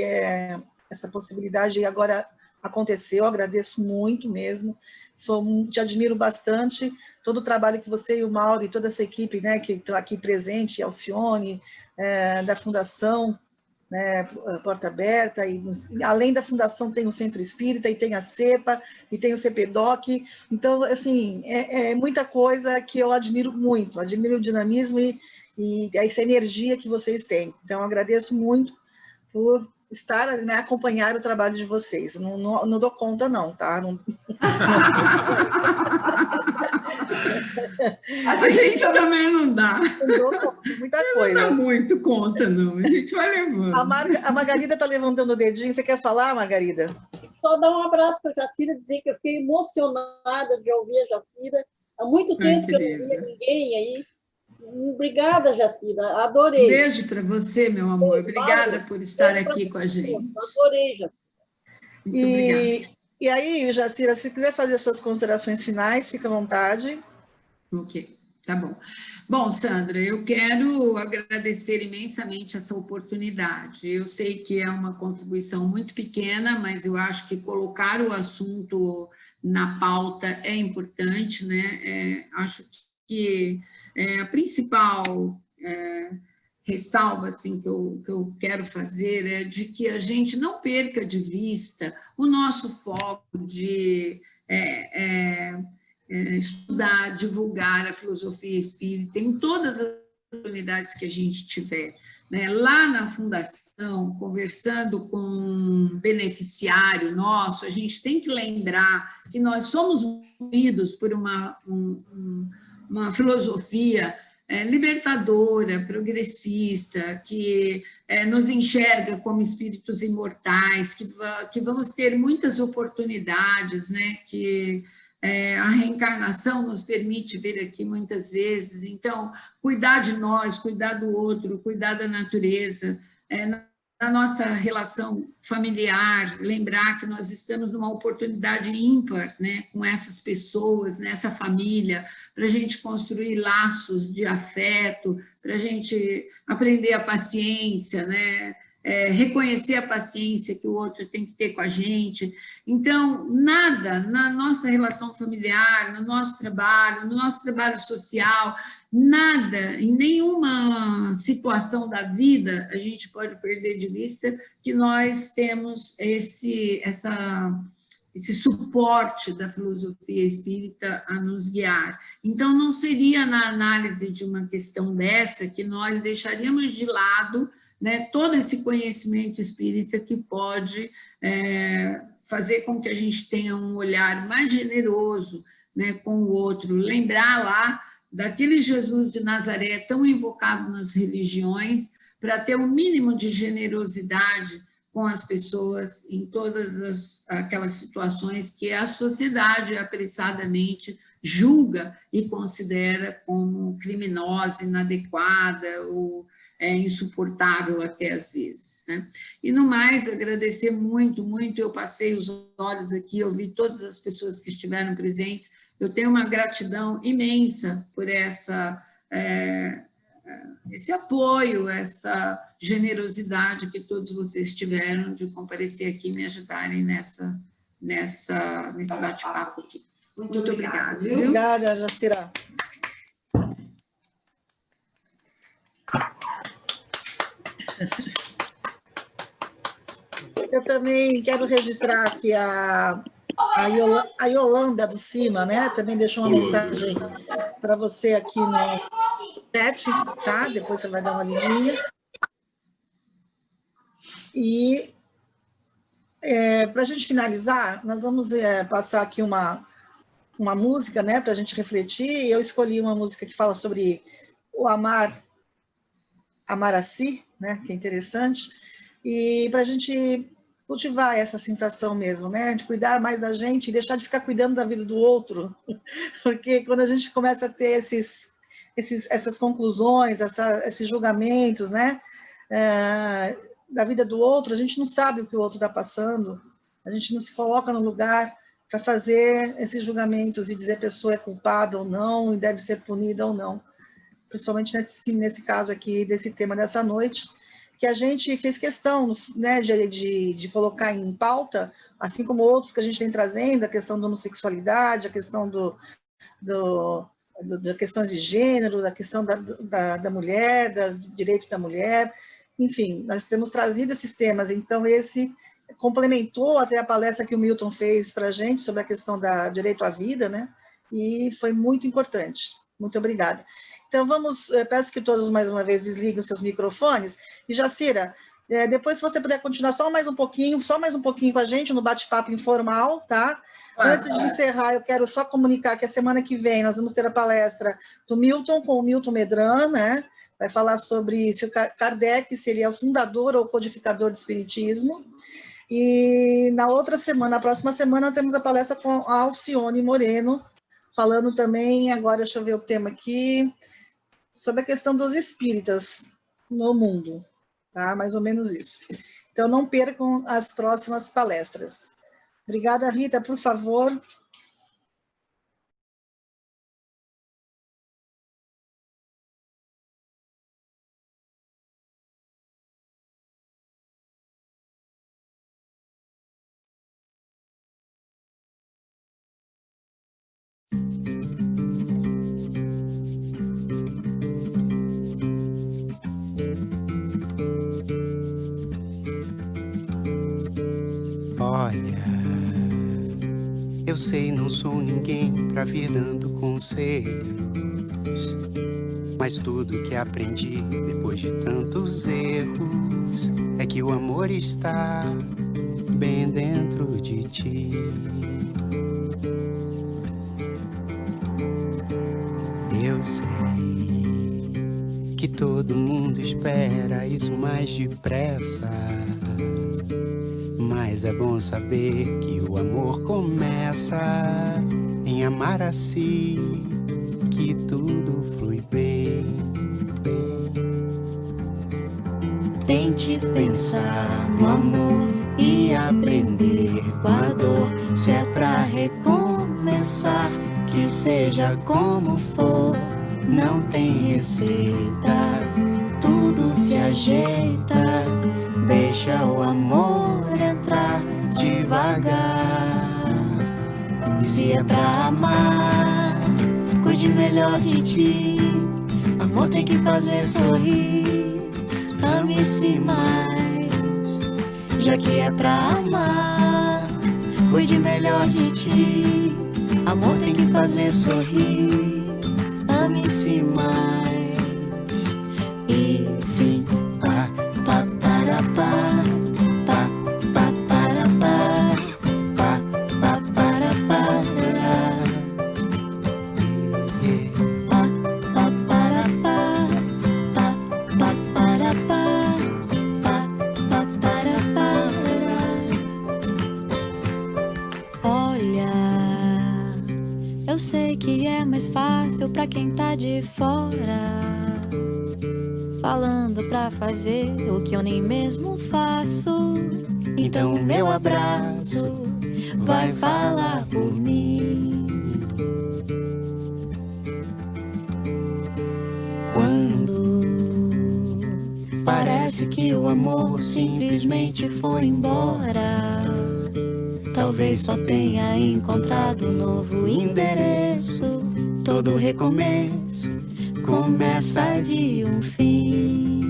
essa possibilidade, e agora aconteceu, eu agradeço muito mesmo, te admiro bastante, todo o trabalho que você e o Mauro e toda essa equipe, né, que está aqui presente, Alcione, da Fundação, né, Porta Aberta, e além da Fundação tem o Centro Espírita, e tem a CEPA, e tem o CPDOC, então, assim, é muita coisa que eu admiro muito, admiro o dinamismo e essa energia que vocês têm, então eu agradeço muito por estar, né, acompanhar o trabalho de vocês, não dou conta não, tá? A gente também não dá. Não dou conta, muita coisa. Não dá muito conta, não. A gente vai levando. A Margarida está levantando o dedinho. Você quer falar, Margarida? Só dar um abraço para a Jacira, dizer que eu fiquei emocionada de ouvir a Jacira. Há muito tempo que eu não via ninguém aí. Obrigada, Jacira. Adorei. Um beijo para você, meu amor. Obrigada por estar aqui com a gente. Adorei, Jacira. Muito obrigada. E aí, Jacira, se quiser fazer suas considerações finais, fica à vontade. Ok, tá bom. Bom, Sandra, eu quero agradecer imensamente essa oportunidade. Eu sei que é uma contribuição muito pequena, mas eu acho que colocar o assunto na pauta é importante, né? Acho que a principal ressalva assim, que eu quero fazer é de que a gente não perca de vista o nosso foco de estudar, divulgar a filosofia espírita em todas as oportunidades que a gente tiver, né? Lá na Fundação, conversando com um beneficiário nosso, a gente tem que lembrar que nós somos movidos por uma filosofia libertadora, progressista, que nos enxerga como espíritos imortais, que vamos ter muitas oportunidades, né? Que a reencarnação nos permite vir aqui muitas vezes. Então, cuidar de nós, cuidar do outro, cuidar da natureza, na nossa relação familiar, lembrar que nós estamos numa oportunidade ímpar, né, com essas pessoas, nessa família, para a gente construir laços de afeto, para a gente aprender a paciência, né, reconhecer a paciência que o outro tem que ter com a gente. Então, nada na nossa relação familiar, no nosso trabalho social, nada, em nenhuma situação da vida, a gente pode perder de vista que nós temos esse suporte da filosofia espírita a nos guiar. Então, não seria na análise de uma questão dessa que nós deixaríamos de lado, né, todo esse conhecimento espírita que pode fazer com que a gente tenha um olhar mais generoso, né, com o outro, lembrar lá daquele Jesus de Nazaré tão invocado nas religiões, para ter o mínimo de generosidade com as pessoas em todas aquelas situações que a sociedade apressadamente julga e considera como criminosa, inadequada ou insuportável até às vezes, né? E no mais, agradecer muito, muito, eu passei os olhos aqui, eu vi todas as pessoas que estiveram presentes, eu tenho uma gratidão imensa por esse apoio, essa generosidade que todos vocês tiveram de comparecer aqui e me ajudarem nesse bate-papo aqui. Muito obrigada. Viu? Obrigada, Jacira. Eu também quero registrar aqui a Yolanda do Cima, né? Também deixou uma mensagem para você aqui no chat, tá? Depois você vai dar uma lidinha. E para a gente finalizar, nós vamos passar aqui uma música, né? Para a gente refletir. Eu escolhi uma música que fala sobre o amar a si, né? Que é interessante. E para a gente cultivar essa sensação mesmo, né? De cuidar mais da gente e deixar de ficar cuidando da vida do outro. Porque quando a gente começa a ter essas conclusões, esses julgamentos, né? Da vida do outro, a gente não sabe o que o outro está passando, a gente não se coloca no lugar para fazer esses julgamentos e dizer a pessoa é culpada ou não, e deve ser punida ou não. Principalmente nesse caso aqui, desse tema dessa noite, que a gente fez questão, né, de colocar em pauta, assim como outros que a gente vem trazendo, a questão da homossexualidade, a questão da questões de gênero, da questão da mulher, do direito da mulher, enfim, nós temos trazido esses temas, então esse complementou até a palestra que o Milton fez para a gente sobre a questão do direito à vida, né, e foi muito importante. Muito obrigada. Então, peço que todos, mais uma vez, desliguem os seus microfones. E, Jacira, depois, se você puder continuar só mais um pouquinho com a gente no bate-papo informal, tá? Antes de encerrar, eu quero só comunicar que a semana que vem nós vamos ter a palestra do Milton, com o Milton Medran, né? Vai falar sobre se o Kardec seria o fundador ou codificador do Espiritismo. E na próxima semana, temos a palestra com a Alcione Moreno, falando também, agora deixa eu ver o tema aqui, sobre a questão dos espíritas no mundo, tá? Mais ou menos isso. Então, não percam as próximas palestras. Obrigada, Rita, por favor. Olha, eu sei, não sou ninguém pra vir dando conselhos, mas tudo que aprendi depois de tantos erros é que o amor está bem dentro de ti. Eu sei que todo mundo espera isso mais depressa, mas é bom saber que o amor começa em amar a si, que tudo flui bem, bem. Tente pensar no amor e aprender com a dor. Se é pra recomeçar, que seja como for, não tem receita, tudo se ajeita. Deixa o amor entrar devagar. E se é pra amar, cuide melhor de ti. Amor tem que fazer sorrir. Ame-se mais, já que é pra amar. Cuide melhor de ti. Amor tem que fazer sorrir. Ame-se mais. E fim. Eu sei que é mais fácil pra quem tá de fora, falando pra fazer o que eu nem mesmo faço. Então o meu abraço vai falar por mim. Quando parece que o amor simplesmente foi embora, talvez só tenha encontrado um novo endereço. Todo recomeço começa de um fim.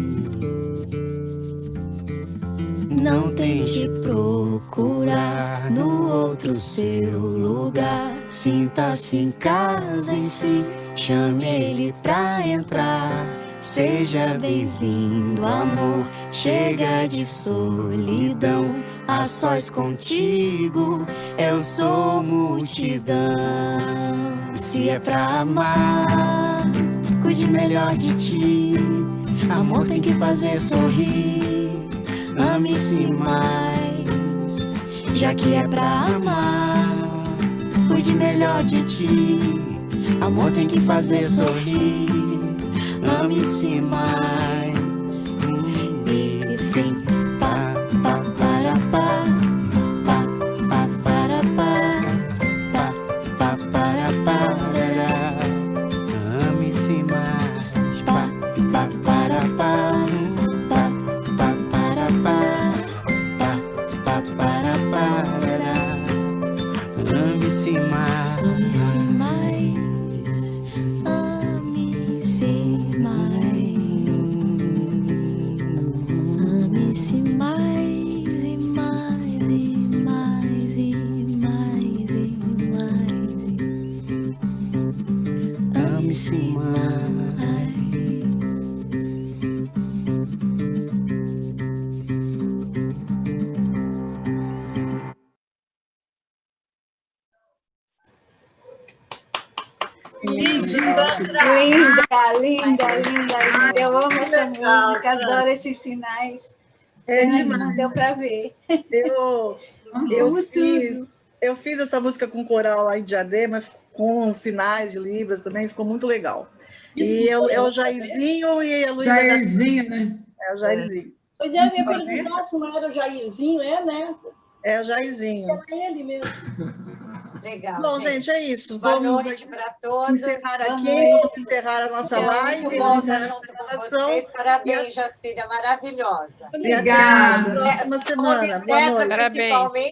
Não tente procurar no outro seu lugar. Sinta-se em casa em si, chame ele pra entrar. Seja bem-vindo, amor, chega de solidão. A sós contigo, eu sou multidão. Se é pra amar, cuide melhor de ti. Amor tem que fazer sorrir. Ame-se mais, já que é pra amar. Cuide melhor de ti. Amor tem que fazer sorrir. Ame-se mais. E vem pá, pá, para, pá. Pá, pá, para, pá. Pá, pá, para, parará. Ame-se mais. Pá, pá, para, pá. Pá, pá, para, pá. Pá, pá, para, parará. Ame-se mais. Ame-se mais. Ame-se mais. Ame-se mais e mais e mais e mais e mais. Ame-se mais. Linda, linda, linda, linda. Eu amo essa música, adoro esses sinais. É demais. Deu para ver. Eu fiz essa música com coral lá em Diadema, com sinais de Libras também, ficou muito legal. E é o Jairzinho e a Luísa. Jairzinho, né? É o Jairzinho. Pois é, eu ia perguntar se não era o Jairzinho, né? É o Jairzinho. É ele mesmo. Legal. Bom, gente, é isso. Boa Vamos noite para todos. encerrar aqui, vamos encerrar a nossa live. Muito bom estar junto com vocês. Parabéns, Jacília, maravilhosa. Obrigada. Até a próxima semana. Boa noite. Principalmente